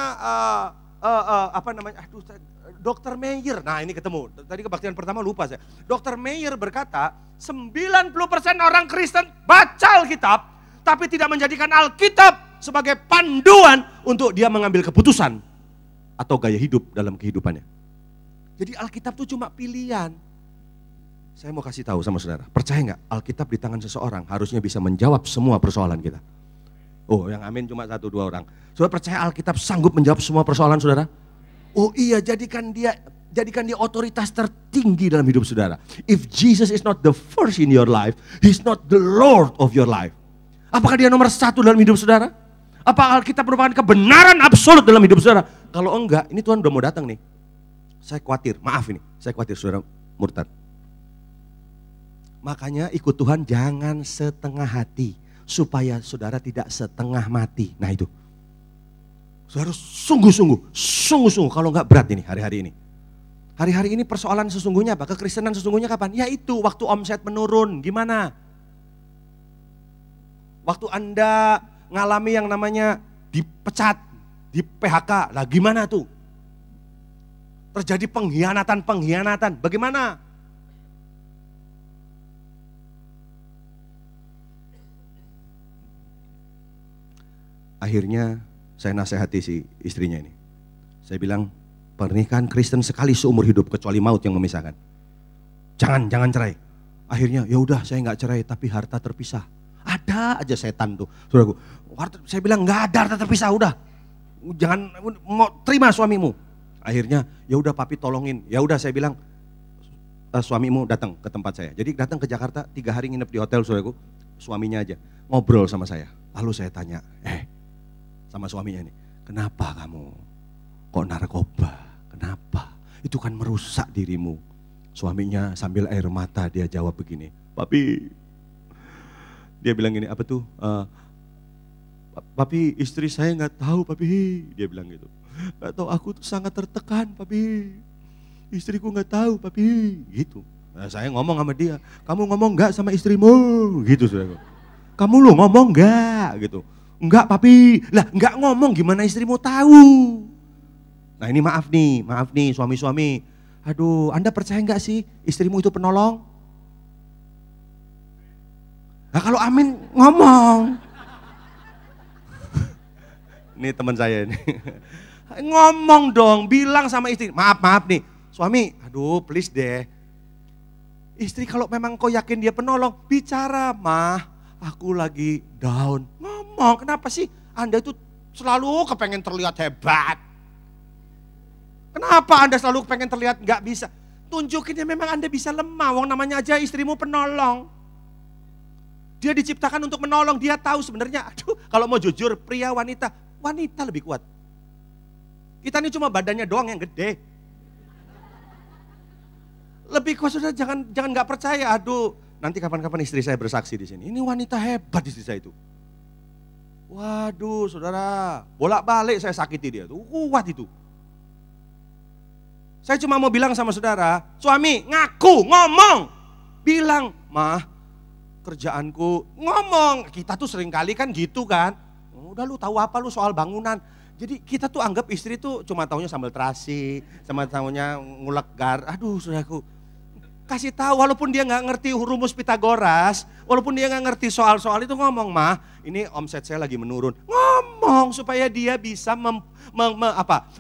Dr. Meyer. Nah ini ketemu. Tadi kebaktian pertama lupa saya. Dr. Meyer berkata 90% orang Kristen baca Alkitab tapi tidak menjadikan Alkitab sebagai panduan untuk dia mengambil keputusan atau gaya hidup dalam kehidupannya. Jadi Alkitab tuh cuma pilihan. Saya mau kasih tahu sama saudara, percaya nggak Alkitab di tangan seseorang harusnya bisa menjawab semua persoalan kita. Oh, yang amin cuma 1-2 orang. Saudara percaya Alkitab sanggup menjawab semua persoalan saudara? Oh iya, jadikan dia otoritas tertinggi dalam hidup saudara. If Jesus is not the first in your life, He's not the Lord of your life. Apakah dia nomor 1 dalam hidup saudara? Apa Alkitab merupakan kebenaran absolut dalam hidup saudara? Kalau enggak, ini Tuhan udah mau datang nih. Saya khawatir, saya khawatir saudara murtad. Makanya ikut Tuhan jangan setengah hati, supaya saudara tidak setengah mati. Nah itu, saudara sungguh-sungguh, kalau enggak berat ini hari-hari ini. Hari-hari ini persoalan sesungguhnya apa? Kekristenan sesungguhnya kapan? Ya itu, waktu omset menurun, gimana? Waktu Anda ngalami yang namanya dipecat, di PHK, lah gimana tuh? Terjadi pengkhianatan, bagaimana? Akhirnya saya nasihati si istrinya ini. Saya bilang, pernikahan Kristen sekali seumur hidup kecuali maut yang memisahkan. Jangan cerai. Akhirnya ya udah saya nggak cerai tapi harta terpisah. Ada aja setan tuh, saudaraku. Saya bilang nggak ada harta terpisah, udah. Jangan mau terima suamimu. Akhirnya ya udah papi tolongin. Ya udah saya bilang suamimu datang ke tempat saya. Jadi datang ke Jakarta 3 hari nginep di hotel saudaraku. Suaminya aja ngobrol sama saya. Lalu saya tanya, sama suaminya ini, kenapa kamu kok narkoba? Kenapa? Itu kan merusak dirimu. Suaminya sambil air mata dia jawab begini, papi. Dia bilang gini, apa tuh? Papi, istri saya nggak tahu, papi. Dia bilang gitu. Nggak tahu, aku tuh sangat tertekan, papi. Istriku nggak tahu, papi. Gitu. Nah, saya ngomong sama dia, kamu ngomong nggak sama istrimu? Gitu saudara. Kamu lu ngomong nggak? Gitu. Enggak papi, lah enggak ngomong gimana istrimu tahu. Nah ini maaf nih suami-suami. Aduh, Anda percaya enggak sih istrimu itu penolong? Nah kalau amin ngomong. Ini teman saya ini. Ngomong dong, bilang sama istri. Maaf nih, suami, aduh please deh. Istri kalau memang kau yakin dia penolong, bicara, mah aku lagi down. Ngomong, kenapa sih Anda itu selalu kepengen terlihat hebat? Kenapa Anda selalu kepengen terlihat nggak bisa? Tunjukin ya memang Anda bisa lemah, wong namanya aja istrimu penolong. Dia diciptakan untuk menolong, dia tahu sebenarnya, aduh kalau mau jujur pria wanita lebih kuat. Kita ini cuma badannya doang yang gede. Lebih kuat, saudara, jangan nggak percaya, aduh nanti kapan-kapan istri saya bersaksi di sini. Ini wanita hebat istri saya itu. Waduh saudara, bolak-balik saya sakiti dia tuh, kuat itu. Saya cuma mau bilang sama saudara, suami ngaku, ngomong. Bilang, mah kerjaanku, ngomong. Kita tuh sering kali kan gitu kan. Udah lu tahu apa lu soal bangunan. Jadi kita tuh anggap istri tuh cuma taunya sambal terasi, sama taunya ngulek gar. Aduh saudaraku. Kasih tahu walaupun dia nggak ngerti rumus Pitagoras, walaupun dia nggak ngerti soal-soal itu, ngomong, mah ini omset saya lagi menurun. Ngomong supaya dia bisa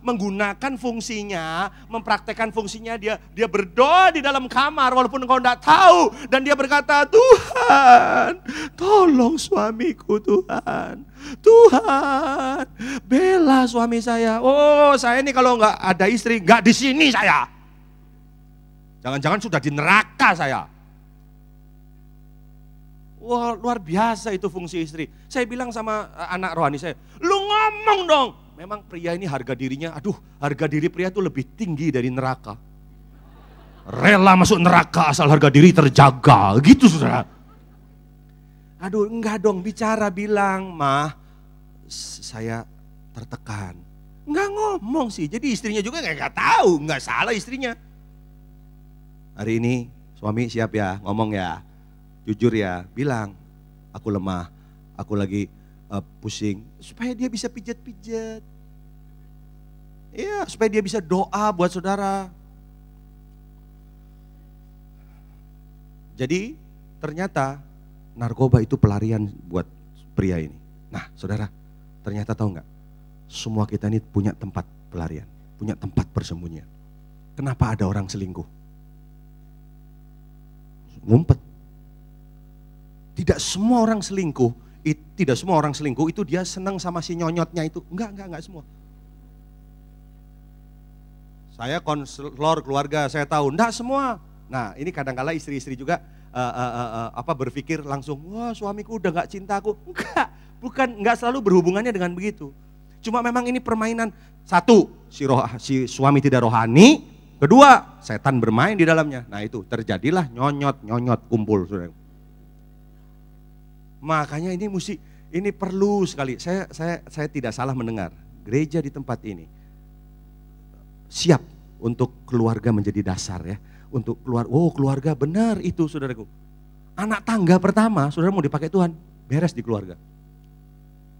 menggunakan fungsinya, mempraktekkan fungsinya, dia berdoa di dalam kamar walaupun engkau nggak tahu, dan dia berkata, Tuhan tolong suamiku, Tuhan bela suami saya. Oh saya ini kalau nggak ada istri nggak di sini saya. Jangan-jangan sudah di neraka saya. Wah luar biasa itu fungsi istri. Saya bilang sama anak rohani saya, lu ngomong dong. Memang pria ini harga dirinya, harga diri pria itu lebih tinggi dari neraka. Rela masuk neraka asal harga diri terjaga, gitu saudara. Aduh enggak dong, bicara, bilang, mah saya tertekan. Enggak ngomong sih, jadi istrinya juga enggak tahu, enggak salah istrinya. Hari ini suami siap ya, ngomong ya, jujur ya, bilang aku lemah, aku lagi pusing, supaya dia bisa pijat-pijat. Iya, supaya dia bisa doa buat saudara. Jadi ternyata narkoba itu pelarian buat pria ini. Nah saudara, ternyata tahu nggak? Semua kita ini punya tempat pelarian, punya tempat persembunyian. Kenapa ada orang selingkuh? Ngumpet. Tidak semua orang selingkuh, itu dia senang sama si nyonyotnya itu. Enggak semua. Saya konselor keluarga, saya tahu, enggak semua. Nah, ini kadang-kala istri-istri juga berpikir langsung, wah suamiku udah enggak cinta aku. Enggak selalu berhubungannya dengan begitu. Cuma memang ini permainan. Satu, si suami tidak rohani. Kedua, setan bermain di dalamnya. Nah itu terjadilah nyonyot kumpul. Saudara. Makanya ini perlu sekali. Saya tidak salah mendengar. Gereja di tempat ini siap untuk keluarga menjadi dasar ya. Untuk keluarga benar itu saudaraku. Anak tangga pertama, saudara mau dipakai Tuhan, beres di keluarga.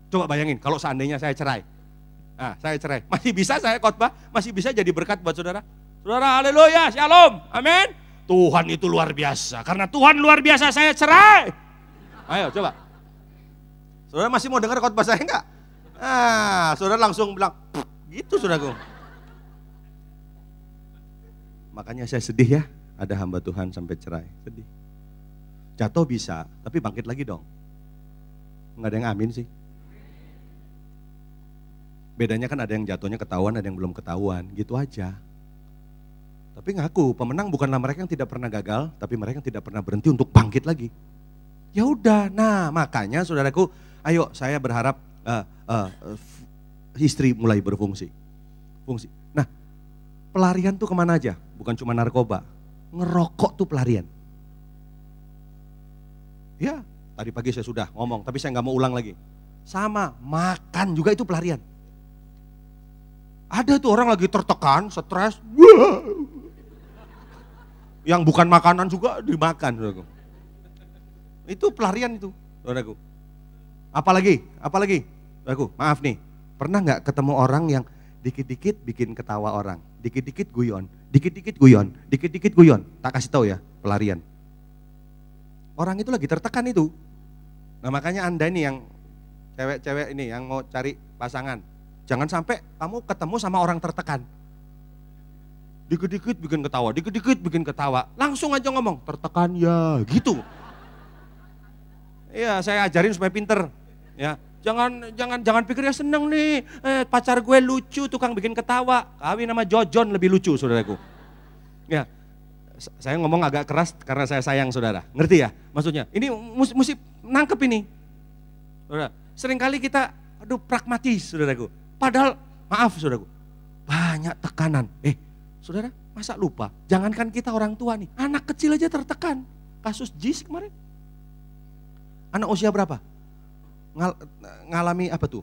Coba bayangin kalau seandainya saya cerai. Nah, saya cerai. Masih bisa saya khotbah, masih bisa jadi berkat buat saudara. Saudara, haleluya, shalom, amin. Tuhan itu luar biasa. Karena Tuhan luar biasa saya cerai. Ayo coba. Saudara masih mau dengar khotbah saya enggak? Saudara langsung bilang, gitu saudaraku. Makanya saya sedih ya, ada hamba Tuhan sampai cerai. Sedih. Jatuh bisa, tapi bangkit lagi dong. Enggak ada yang amin sih. Bedanya kan ada yang jatuhnya ketahuan, ada yang belum ketahuan, gitu aja. Tapi ngaku, pemenang bukanlah mereka yang tidak pernah gagal, tapi mereka yang tidak pernah berhenti untuk bangkit lagi. Ya udah, nah makanya saudaraku, ayo saya berharap istri mulai berfungsi. Nah, pelarian tuh kemana aja? Bukan cuma narkoba, ngerokok tuh pelarian. Ya, tadi pagi saya sudah ngomong, tapi saya nggak mau ulang lagi. Sama, makan juga itu pelarian. Ada tuh orang lagi tertekan, stres, yang bukan makanan juga dimakan, saudaraku. Itu pelarian itu, saudaraku. Apalagi, saudaraku, maaf nih, pernah nggak ketemu orang yang dikit-dikit bikin ketawa orang, dikit-dikit guyon, tak kasih tahu ya, pelarian. Orang itu lagi tertekan itu. Nah makanya Anda ini yang cewek-cewek ini yang mau cari pasangan, jangan sampai kamu ketemu sama orang tertekan. Dikit-dikit bikin ketawa, langsung aja ngomong, tertekan ya, gitu. Iya, saya ajarin supaya pinter. Ya, jangan pikir ya seneng nih, pacar gue lucu, tukang bikin ketawa. Kawin sama Jojon lebih lucu, saudaraku. Ya, saya ngomong agak keras karena saya sayang saudara. Ngerti ya? Maksudnya, ini mesti nangkep ini. Saudara, seringkali kita, pragmatis, saudaraku. Padahal, maaf, saudaraku, banyak tekanan. Saudara, masa lupa? Jangankan kita orang tua nih, anak kecil aja tertekan. Kasus JIS kemarin. Anak usia berapa? Ngalami apa tuh?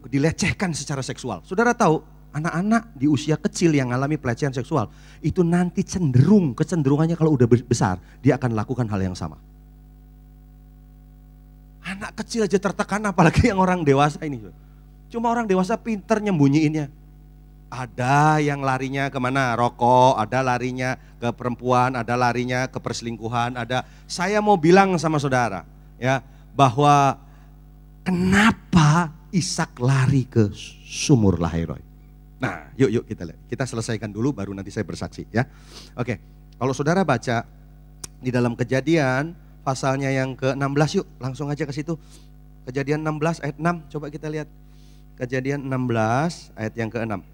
Dilecehkan secara seksual. Saudara tahu, anak-anak di usia kecil yang ngalami pelecehan seksual, itu nanti kecenderungannya kalau udah besar, dia akan lakukan hal yang sama. Anak kecil aja tertekan, apalagi yang orang dewasa ini. Cuma orang dewasa pinter nyembunyiinnya. Ada yang larinya kemana? Rokok, ada larinya ke perempuan, ada larinya ke perselingkuhan, ada. Saya mau bilang sama saudara, ya, bahwa kenapa Ishak lari ke sumur Lahairoi? Nah, yuk kita lihat. Kita selesaikan dulu, baru nanti saya bersaksi, ya. Oke, kalau saudara baca di dalam Kejadian pasalnya yang ke-16, yuk langsung aja ke situ. Kejadian 16 ayat 6, coba kita lihat. Kejadian 16 ayat yang ke-6.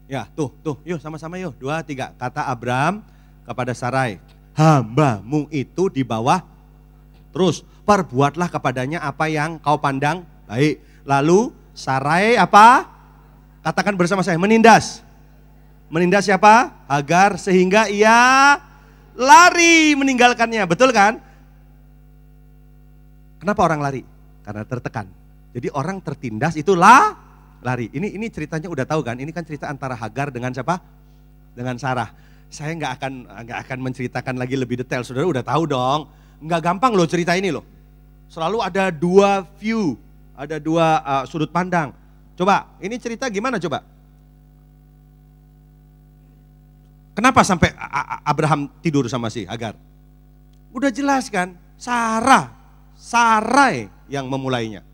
Ya, tuh, yuk sama-sama yuk. 2, 3. Kata Abram kepada Sarai, hambamu itu di bawah. Terus, perbuatlah kepadanya apa yang kau pandang baik. Lalu Sarai apa? Katakan bersama saya, menindas. Menindas siapa? Hagar, sehingga ia lari meninggalkannya. Betul kan? Kenapa orang lari? Karena tertekan. Jadi orang tertindas itulah lari. Ini ceritanya udah tahu kan? Ini kan cerita antara Hagar dengan siapa? Dengan Sarah. Saya nggak akan menceritakan lagi lebih detail. Saudara udah tahu dong. Nggak gampang loh cerita ini loh. Selalu ada dua view, ada dua sudut pandang. Coba, ini cerita gimana coba? Kenapa sampai Abraham tidur sama si Hagar? Udah jelas kan? Sarai yang memulainya.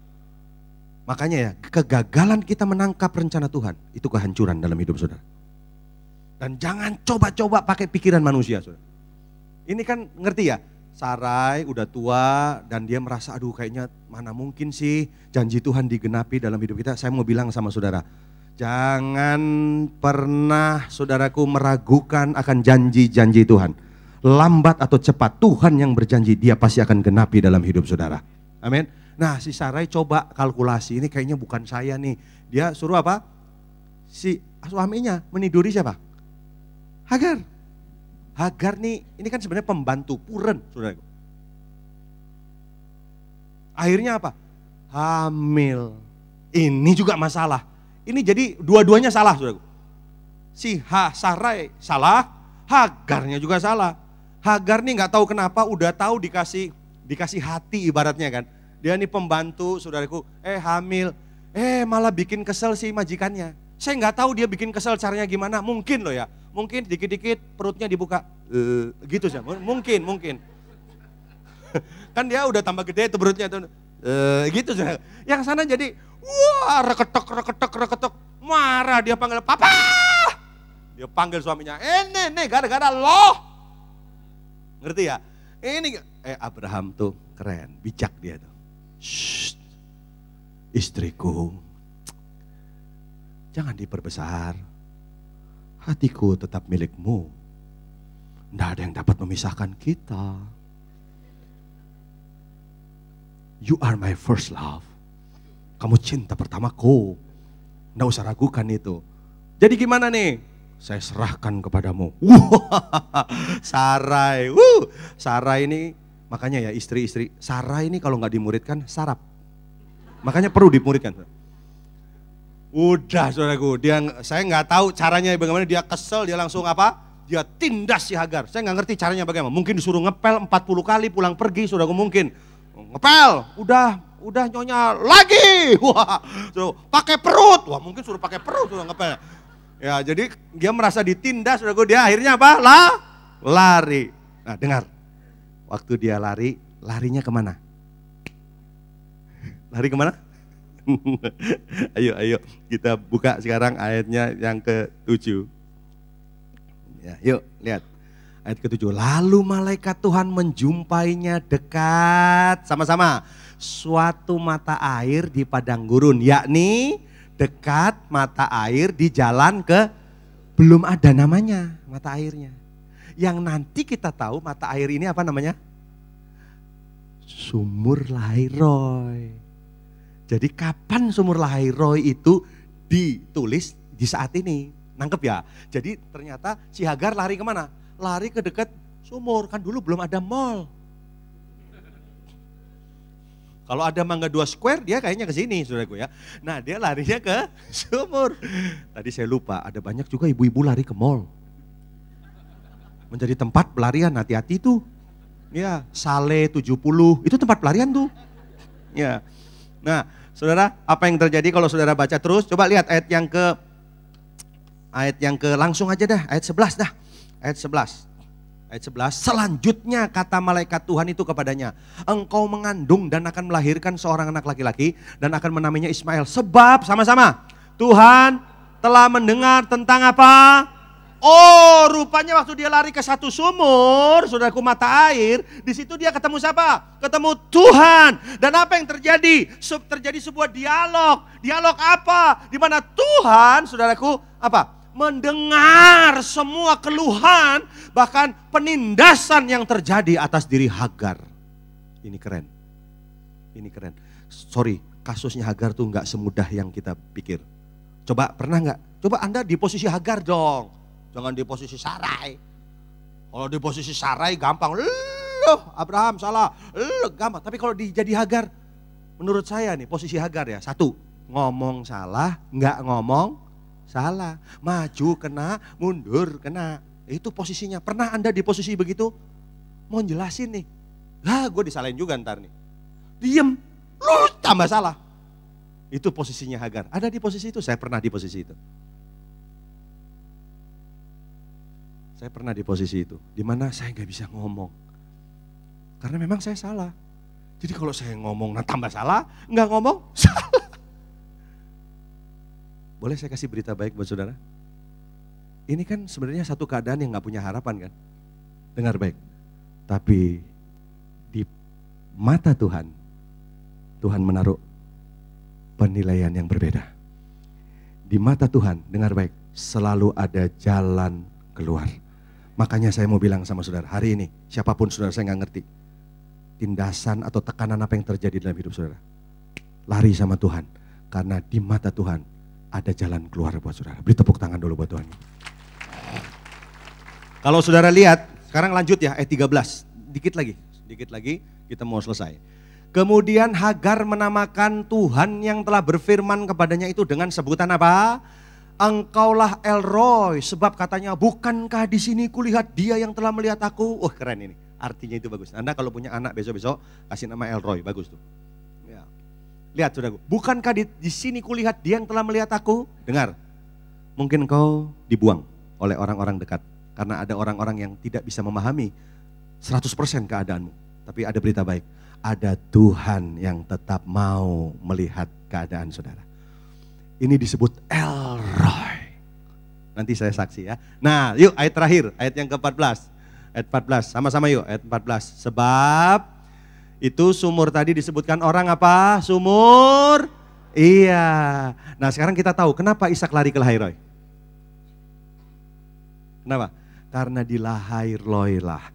Makanya ya, kegagalan kita menangkap rencana Tuhan, itu kehancuran dalam hidup saudara. Dan jangan coba-coba pakai pikiran manusia saudara. Ini kan ngerti ya, Sarai udah tua dan dia merasa aduh kayaknya mana mungkin sih janji Tuhan digenapi dalam hidup kita. Saya mau bilang sama saudara, jangan pernah saudaraku meragukan akan janji-janji Tuhan. Lambat atau cepat Tuhan yang berjanji dia pasti akan genapi dalam hidup saudara. Amin. Nah si Sarai coba kalkulasi, ini kayaknya bukan saya nih. Dia suruh apa? Si suaminya meniduri siapa? Hagar. Hagar nih, ini kan sebenarnya pembantu Puren, saudaraku. Akhirnya apa? Hamil. Ini juga masalah. Ini jadi dua-duanya salah, saudaraku. Si Sarai salah, Hagarnya juga salah. Hagar nih nggak tahu kenapa, udah tahu dikasih hati ibaratnya kan. Dia nih pembantu, saudaraku, hamil, malah bikin kesel si majikannya. Saya nggak tahu dia bikin kesel caranya gimana, mungkin loh ya. Mungkin dikit-dikit perutnya dibuka, gitu sih, mungkin. Kan dia udah tambah gede tuh perutnya tuh, gitu sih. Yang sana jadi, wah reketok, marah dia panggil papa. Dia panggil suaminya, nih gara-gara lo. Ngerti ya? Ini, Abraham tuh keren, bijak dia tuh. Shh, istriku, jangan diperbesar. Hatiku tetap milikmu. Tidak ada yang dapat memisahkan kita. You are my first love. Kamu cinta pertamaku. Tidak usah ragukan itu. Jadi gimana nih? Saya serahkan kepadamu. Sarai. Sarai ini, makanya ya istri-istri. Sarai ini kalau nggak dimuridkan, sarap. Makanya perlu dimuridkan. Udah saudaraku, saya nggak tahu caranya bagaimana, dia kesel, dia langsung apa? Dia tindas si Hagar. Saya nggak ngerti caranya bagaimana. Mungkin disuruh ngepel 40 kali pulang pergi, saudaraku mungkin. Ngepel, udah nyonya lagi. Wah, pakai perut. Wah, mungkin suruh pakai perut sudah ngepel. Ya, jadi dia merasa ditindas, saudaraku, dia akhirnya apa? Lari. Nah, dengar. Waktu dia lari, larinya kemana? Lari kemana? Ayo kita buka sekarang ayatnya yang ke-7. Ya, yuk lihat ayat ke-7. Lalu malaikat Tuhan menjumpainya dekat, sama-sama, suatu mata air di padang gurun, yakni dekat mata air di jalan ke, belum ada namanya mata airnya. Yang nanti kita tahu mata air ini apa namanya? Sumur Lahai-Roi. Jadi kapan sumur Lahai-Roi itu ditulis di saat ini, nangkep ya? Jadi ternyata si Hagar lari kemana? Lari ke dekat sumur, kan dulu belum ada mall. Kalau ada Mangga 2 Square dia kayaknya ke sini, saudaraku ya. Nah dia larinya ke sumur. Tadi saya lupa, ada banyak juga ibu-ibu lari ke mall. Menjadi tempat pelarian, hati-hati tuh. Ya, Sale 70, itu tempat pelarian tuh. Ya. Nah, saudara, apa yang terjadi kalau saudara baca terus? Coba lihat ayat yang ke langsung aja dah, ayat 11 dah. Ayat 11. Ayat 11, selanjutnya kata malaikat Tuhan itu kepadanya, engkau mengandung dan akan melahirkan seorang anak laki-laki dan akan menamainya Ismail. Sebab sama-sama Tuhan telah mendengar tentang apa? Oh, rupanya waktu dia lari ke satu sumur, saudaraku, mata air, di situ dia ketemu siapa? Ketemu Tuhan. Dan apa yang terjadi? Terjadi sebuah dialog. Dialog apa? Di mana Tuhan, saudaraku, apa? Mendengar semua keluhan, bahkan penindasan yang terjadi atas diri Hagar. Ini keren. Ini keren. Sorry, kasusnya Hagar tuh nggak semudah yang kita pikir. Coba pernah nggak? Coba Anda di posisi Hagar dong. Jangan di posisi Sarai. Kalau di posisi Sarai gampang. Loh, Abraham salah. Gampang. Tapi kalau jadi Hagar, menurut saya nih posisi Hagar ya. Satu, ngomong salah, nggak ngomong salah. Maju kena, mundur kena. Itu posisinya. Pernah Anda di posisi begitu? Mau jelasin nih. Gue disalahin juga ntar nih. Diem, lu tambah salah. Itu posisinya Hagar. Ada di posisi itu, saya pernah di posisi itu. Saya pernah di posisi itu, di mana saya nggak bisa ngomong. Karena memang saya salah. Jadi kalau saya ngomong, nah tambah salah, nggak ngomong, salah. boleh saya kasih berita baik buat saudara? Ini kan sebenarnya satu keadaan yang gak punya harapan kan? Dengar baik. Tapi di mata Tuhan, Tuhan menaruh penilaian yang berbeda. Di mata Tuhan, dengar baik, selalu ada jalan keluar. Makanya saya mau bilang sama saudara, hari ini siapapun saudara, saya gak ngerti tindasan atau tekanan apa yang terjadi dalam hidup saudara. Lari sama Tuhan, karena di mata Tuhan ada jalan keluar buat saudara. Beri tepuk tangan dulu buat Tuhan. Kalau saudara lihat, sekarang lanjut ya ayat 13. Dikit lagi kita mau selesai. Kemudian Hagar menamakan Tuhan yang telah berfirman kepadanya itu dengan sebutan apa? Engkaulah El Roy, sebab katanya bukankah di sini kulihat dia yang telah melihat aku. Wah keren ini, artinya itu bagus. Anda kalau punya anak besok-besok kasih nama El Roy, bagus tuh. Ya. Lihat saudaraku, bukankah di sini kulihat dia yang telah melihat aku? Dengar, mungkin kau dibuang oleh orang-orang dekat. Karena ada orang-orang yang tidak bisa memahami 100% keadaanmu. Tapi ada berita baik, ada Tuhan yang tetap mau melihat keadaan saudara. Ini disebut El Roy. Nanti saya saksi ya. Nah yuk ayat terakhir, ayat yang ke-14. Ayat 14, sama-sama yuk ayat 14. Sebab itu sumur tadi disebutkan orang apa? Sumur. Iya. Nah sekarang kita tahu kenapa Ishak lari ke Lahai-Roi. Kenapa? Karena di Lahai-Roi lah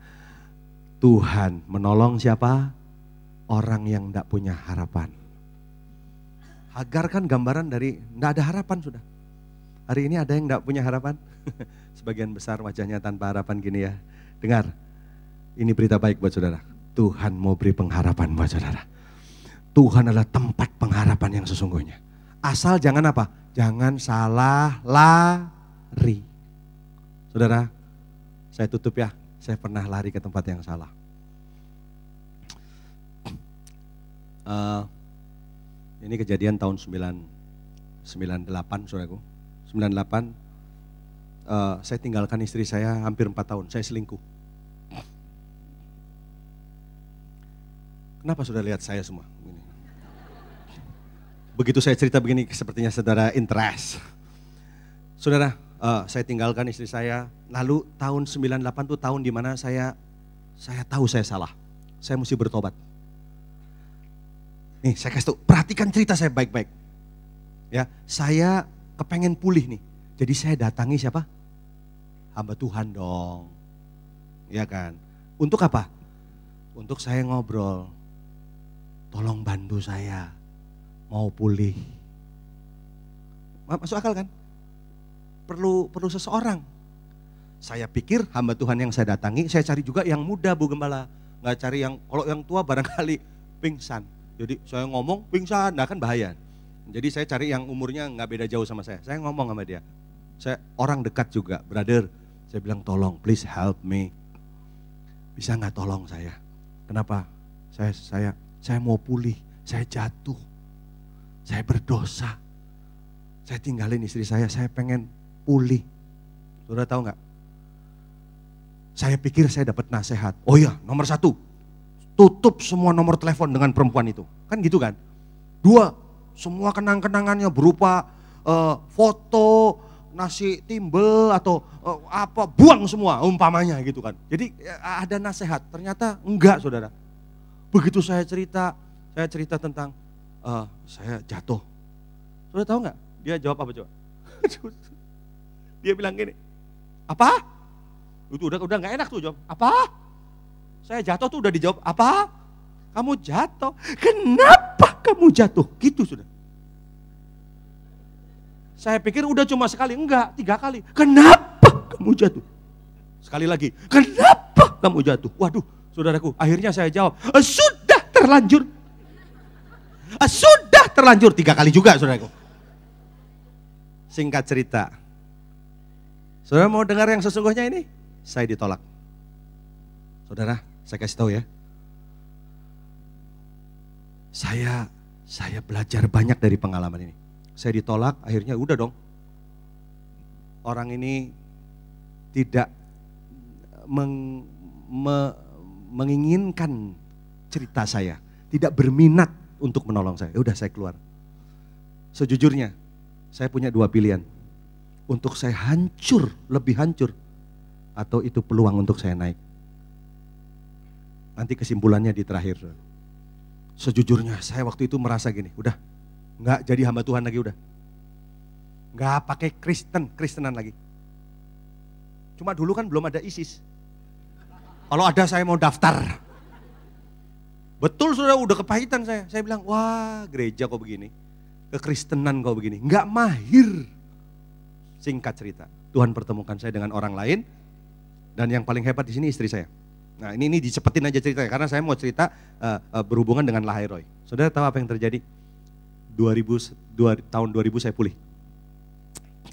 Tuhan menolong siapa? Orang yang tidak punya harapan. Hagar kan gambaran dari tidak ada harapan sudah. Hari ini ada yang tidak punya harapan? Sebagian besar wajahnya tanpa harapan gini ya. Dengar, ini berita baik buat saudara. Tuhan mau beri pengharapan buat saudara. Tuhan adalah tempat pengharapan yang sesungguhnya. Asal jangan apa? Jangan salah lari. Saudara, saya tutup ya. Saya pernah lari ke tempat yang salah. Ini kejadian tahun 98 saudaraku. 98 saya tinggalkan istri saya hampir 4 tahun. Saya selingkuh. Kenapa sudah lihat saya semua? Begini. Begitu saya cerita begini sepertinya saudara interest. Saudara, saya tinggalkan istri saya. Lalu tahun 98 itu tahun dimana saya tahu saya salah. Saya mesti bertobat. Nih saya kasih tahu, perhatikan cerita saya baik-baik. Ya, saya kepengen pulih nih. Jadi saya datangi siapa? Hamba Tuhan dong. Ya kan? Untuk apa? Untuk saya ngobrol. Tolong bantu saya. Mau pulih. Masuk akal kan? Perlu seseorang. Saya pikir hamba Tuhan yang saya datangi, saya cari juga yang muda Bu Gembala. Nggak cari yang, kalau yang tua barangkali pingsan. Jadi saya ngomong pingsan, nah kan bahaya. Jadi saya cari yang umurnya nggak beda jauh sama saya. Saya ngomong sama dia. Saya orang dekat juga, brother. Saya bilang tolong, please help me. Bisa nggak tolong saya? Kenapa? Saya mau pulih, saya jatuh. Saya berdosa. Saya tinggalin istri saya pengen pulih. Saudara tahu nggak? Saya pikir saya dapat nasihat. Oh iya, nomor 1, tutup semua nomor telepon dengan perempuan itu. Kan gitu kan? 2, semua kenang-kenangannya berupa foto, nasi timbel atau apa, buang semua umpamanya gitu kan. Jadi ada nasihat, ternyata enggak saudara. Begitu saya cerita tentang saya jatuh. Saudara tahu nggak? Dia jawab apa coba? Dia bilang gini, apa? Itu udah nggak enak tuh jawab. Apa? Saya jatuh tuh udah dijawab. Apa? Kamu jatuh. Kenapa kamu jatuh? Gitu sudah. Saya pikir udah cuma sekali, enggak, 3 kali. Kenapa kamu jatuh? Sekali lagi. Kenapa kamu jatuh? Waduh, saudaraku, akhirnya saya jawab, sudah terlanjur. Sudah terlanjur 3 kali juga saudaraku. Singkat cerita. Saudara mau dengar yang sesungguhnya ini? Saya ditolak. Saudara, saya kasih tahu ya. Saya belajar banyak dari pengalaman ini. Saya ditolak, akhirnya udah dong. Orang ini tidak menginginkan cerita saya, tidak berminat untuk menolong saya. Udah saya keluar. Sejujurnya, Saya punya dua pilihan. Untuk saya hancur, lebih hancur. Atau itu peluang untuk saya naik. Nanti kesimpulannya di terakhir. Sejujurnya saya waktu itu merasa gini, udah nggak jadi hamba Tuhan lagi udah. Nggak pakai Kristenan lagi. Cuma dulu kan belum ada ISIS. Kalau ada saya mau daftar. Betul sudah udah kepahitan saya. Saya bilang, wah gereja kok begini. Kekristenan kok begini. Nggak mahir. Singkat cerita, Tuhan pertemukan saya dengan orang lain. Dan yang paling hebat di sini istri saya. Nah ini dicepetin aja ceritanya. Karena saya mau cerita berhubungan dengan Lahai Roy. Saudara tahu apa yang terjadi? Tahun 2000 saya pulih.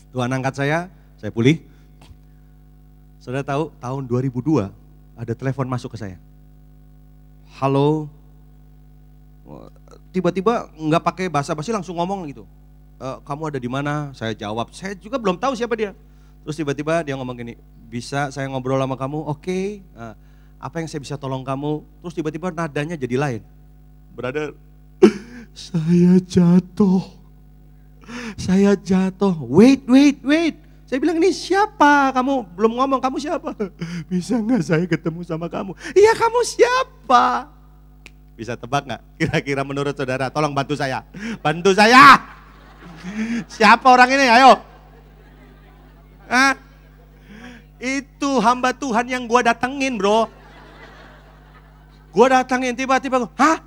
Tuhan angkat saya pulih. Saudara tahu tahun 2002 ada telepon masuk ke saya. Halo, tiba-tiba nggak pakai basa-basi langsung ngomong gitu. Kamu ada di mana? Saya jawab, saya juga belum tahu siapa dia. Terus tiba-tiba dia ngomong gini, bisa saya ngobrol sama kamu? Oke. Apa yang saya bisa tolong kamu? Terus tiba-tiba nadanya jadi lain. Brother, saya jatuh. Wait. Saya bilang, ini siapa? Kamu belum ngomong, kamu siapa? Bisa nggak saya ketemu sama kamu? Iya, kamu siapa? Bisa tebak nggak? Kira-kira menurut saudara, tolong bantu saya. Bantu saya. Siapa orang ini? Ayo. Itu hamba Tuhan yang gua datengin, bro. Gua datengin tiba-tiba, hah?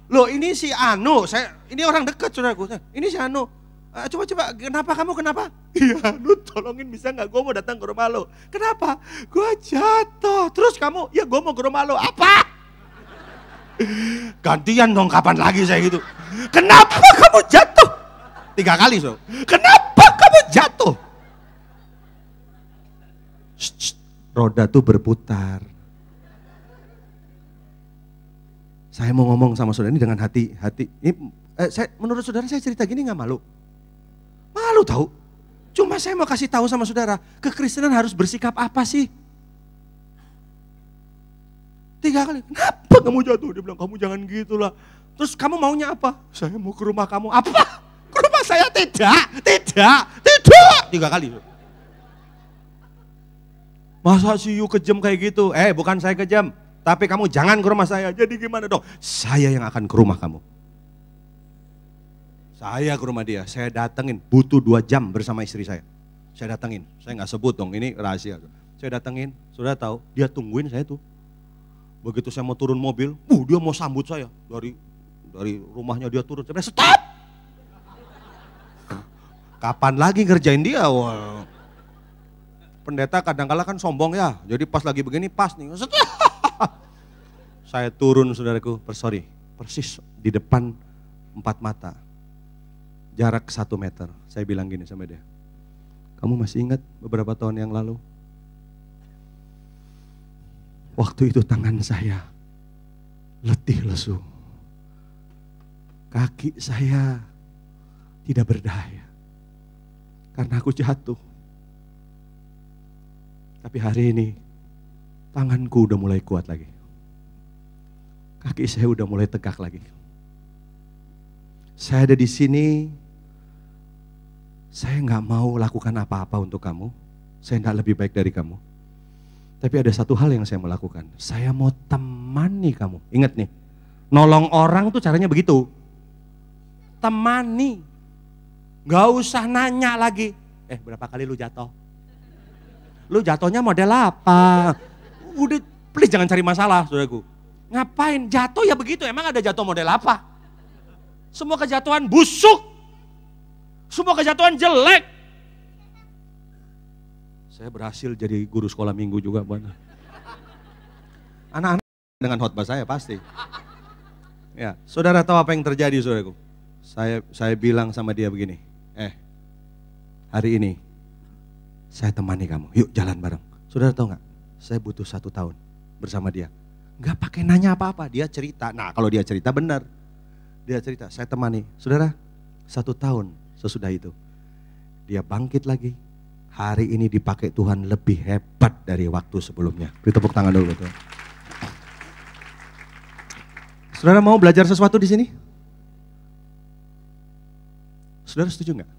Loh ini si Anu, ini orang dekat saudaraku. Ini si Anu. Coba, kenapa? Iya, lu tolongin bisa nggak? Gue mau datang ke rumah lo. Kenapa? Gue jatuh. Terus kamu, ya gue mau ke rumah lo. Apa? Gantian dong, kapan lagi saya gitu. Kenapa kamu jatuh? 3 kali, so. Kenapa kamu jatuh? Roda tuh berputar. Saya mau ngomong sama saudara ini dengan hati. Menurut saudara saya cerita gini nggak malu? Malu tahu. Cuma saya mau kasih tahu sama saudara, kekristenan harus bersikap apa sih? 3 kali, kenapa kamu jatuh? Dia bilang, kamu jangan gitulah. Terus kamu maunya apa? Saya mau ke rumah kamu. Apa? Ke rumah saya? Tidak. 3 kali. Masa sih you kejam kayak gitu? Bukan saya kejam, tapi kamu jangan ke rumah saya. Jadi gimana dong? Saya yang akan ke rumah kamu. Saya ke rumah dia, saya datengin, butuh 2 jam bersama istri saya. Saya datengin, saya nggak sebut dong, ini rahasia. Saya datengin, saudara tahu, dia tungguin saya tuh. Begitu saya mau turun mobil, dia mau sambut saya. Dari rumahnya dia turun, saya bilang stop! Kapan lagi ngerjain dia? Wah. Pendeta kadang-kala kan sombong ya, jadi pas lagi begini pas nih. Saya turun saudaraku, persis di depan 4 mata. Jarak 1 meter, saya bilang gini sama dia. Kamu masih ingat beberapa tahun yang lalu? Waktu itu tangan saya letih lesu. Kaki saya tidak berdaya. Karena aku jatuh. Tapi hari ini tanganku udah mulai kuat lagi. Kaki saya udah mulai tegak lagi. Saya ada di sini. Saya nggak mau lakukan apa-apa untuk kamu. Saya nggak lebih baik dari kamu. Tapi ada satu hal yang saya mau lakukan. Saya mau temani kamu. Ingat nih, nolong orang tuh caranya begitu. Temani. Nggak usah nanya lagi. Berapa kali lu jatuh? Lu jatuhnya model apa? Udah, please jangan cari masalah, saudaraku. Ngapain? Jatuh ya begitu. Emang ada jatuh model apa? Semua kejatuhan busuk. Semua kejatuhan jelek. Saya berhasil jadi guru sekolah minggu juga, buat anak-anak dengan khotbah saya pasti. Ya, saudara tahu apa yang terjadi, saudaraku? Saya bilang sama dia begini, hari ini saya temani kamu, yuk jalan bareng. Saudara tahu nggak? Saya butuh 1 tahun bersama dia. Nggak pakai nanya apa-apa, dia cerita. Nah kalau dia cerita benar, dia cerita, saya temani. Saudara, 1 tahun sesudah itu, dia bangkit lagi. Hari ini dipakai Tuhan lebih hebat dari waktu sebelumnya. Beri tepuk tangan dulu betul. Saudara mau belajar sesuatu di sini? Saudara setuju nggak?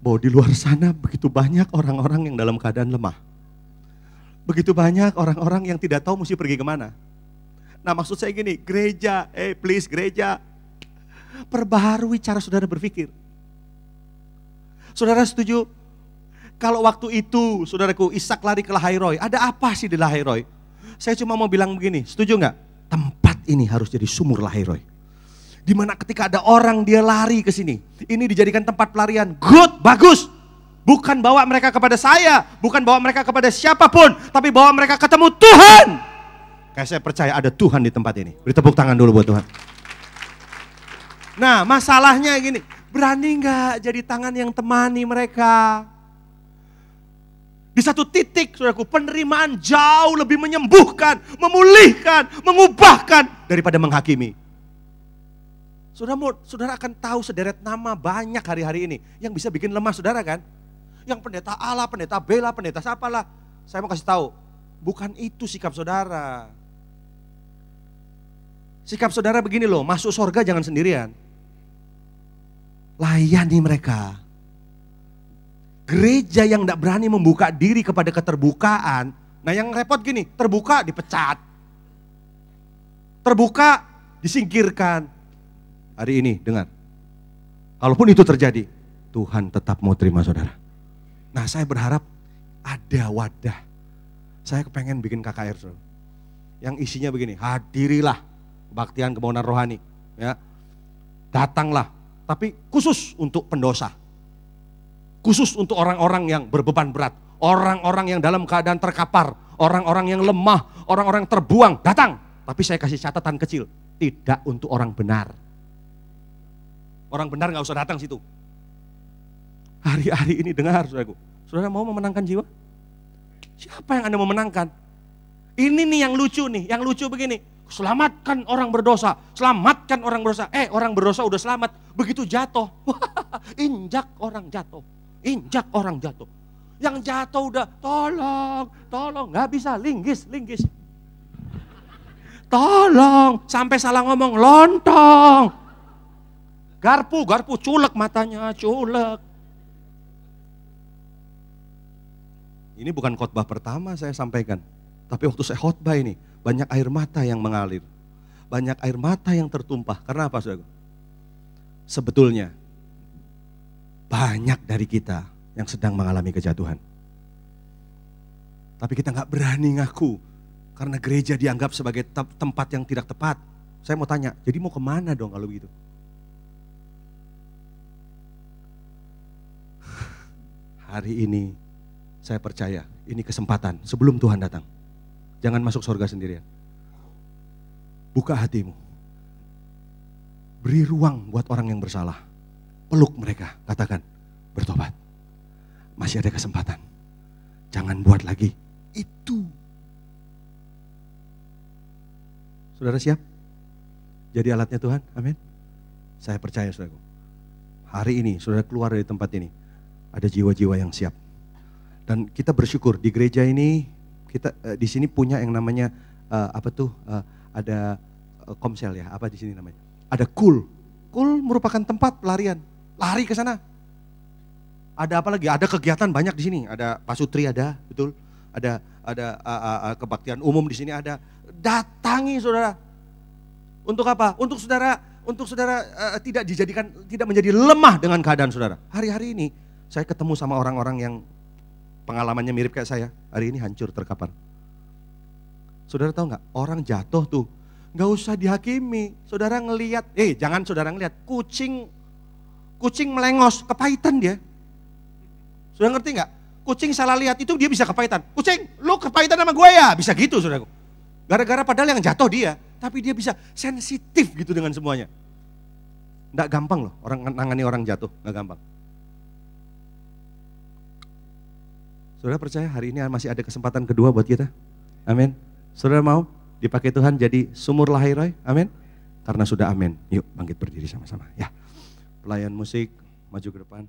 bahwa di luar sana begitu banyak orang-orang yang dalam keadaan lemah. Begitu banyak orang-orang yang tidak tahu mesti pergi kemana. Nah maksud saya gini, gereja, please gereja, perbaharui cara saudara berpikir. Saudara setuju? Kalau waktu itu, saudaraku, Ishak lari ke Lahairoi, ada apa sih di Lahairoi? Saya cuma mau bilang begini, setuju nggak? Tempat ini harus jadi sumur Lahairoi. Dimana ketika ada orang dia lari ke sini, ini dijadikan tempat pelarian, good, bagus. Bukan bawa mereka kepada saya, bukan bawa mereka kepada siapapun, tapi bawa mereka ketemu Tuhan. Kayak saya percaya ada Tuhan di tempat ini. Beri tepuk tangan dulu buat Tuhan. Nah masalahnya gini, berani nggak jadi tangan yang temani mereka? Di satu titik, saudaraku, penerimaan jauh lebih menyembuhkan, memulihkan, mengubahkan daripada menghakimi. Saudara akan tahu sederet nama banyak hari-hari ini yang bisa bikin lemah saudara kan? Yang pendeta Allah, pendeta Bela, pendeta siapalah. Saya mau kasih tahu, bukan itu sikap saudara. Sikap saudara begini loh, masuk surga jangan sendirian. Layani mereka. Gereja yang tidak berani membuka diri kepada keterbukaan, nah yang repot gini, terbuka dipecat. Terbuka disingkirkan. Hari ini dengar, kalaupun itu terjadi, Tuhan tetap mau terima saudara. Nah saya berharap ada wadah. Saya kepengen bikin KKR saudara. Yang isinya begini, hadirilah kebaktian kebangunan rohani. Ya, datanglah, tapi khusus untuk pendosa. Khusus untuk orang-orang yang berbeban berat. Orang-orang yang dalam keadaan terkapar. Orang-orang yang lemah, orang-orang terbuang, datang. Tapi saya kasih catatan kecil, tidak untuk orang benar. Orang benar gak usah datang situ. Hari-hari ini dengar saudaraku. Saudara mau memenangkan jiwa? Siapa yang Anda mau menangkan? Ini nih yang lucu nih, yang lucu begini. Selamatkan orang berdosa, selamatkan orang berdosa. Orang berdosa udah selamat, begitu jatuh. Injak orang jatuh, injak orang jatuh. Yang jatuh udah tolong, gak bisa, linggis. Tolong, sampai salah ngomong, lontong. Garpu, culek matanya, culek. Ini bukan khotbah pertama saya sampaikan. Tapi waktu saya khotbah ini, banyak air mata yang mengalir. Banyak air mata yang tertumpah. Karena apa saudara? Sebetulnya, banyak dari kita yang sedang mengalami kejatuhan. Tapi kita gak berani ngaku. Karena gereja dianggap sebagai tempat yang tidak tepat. Saya mau tanya, jadi mau kemana dong kalau begitu? Hari ini saya percaya ini kesempatan sebelum Tuhan datang. Jangan masuk surga sendirian. Buka hatimu. Beri ruang buat orang yang bersalah. Peluk mereka, katakan bertobat. Masih ada kesempatan. Jangan buat lagi itu. Saudara siap? Jadi alatnya Tuhan, amin. Saya percaya saudaraku. Hari ini saudara keluar dari tempat ini. Ada jiwa-jiwa yang siap. Dan kita bersyukur di gereja ini kita di sini punya yang namanya ada komsel ya, apa di sini namanya? Ada Kul. Kul merupakan tempat pelarian. Lari ke sana. Ada apa lagi? Ada kegiatan banyak di sini. Ada pasutri ada, betul. Ada kebaktian umum di sini ada. Datangi saudara. Untuk apa? Untuk saudara tidak menjadi lemah dengan keadaan saudara. Hari-hari ini saya ketemu sama orang-orang yang pengalamannya mirip kayak saya. Hari ini hancur terkapar. Saudara tahu gak? Orang jatuh tuh gak usah dihakimi. Saudara ngelihat, jangan saudara ngelihat. Kucing melengos, kepahitan dia. Saudara ngerti gak? Kucing salah lihat itu dia bisa kepahitan. Kucing, lu kepahitan sama gue ya? Bisa gitu saudaraku. Gara-gara padahal yang jatuh dia. Tapi dia bisa sensitif gitu dengan semuanya. Gak gampang loh orang nangani orang jatuh, gak gampang. Saudara percaya hari ini masih ada kesempatan kedua buat kita? Amin. Saudara mau dipakai Tuhan jadi sumur Lahairoi? Amin. Karena sudah amin. Yuk bangkit berdiri sama-sama. Ya. Pelayan musik maju ke depan.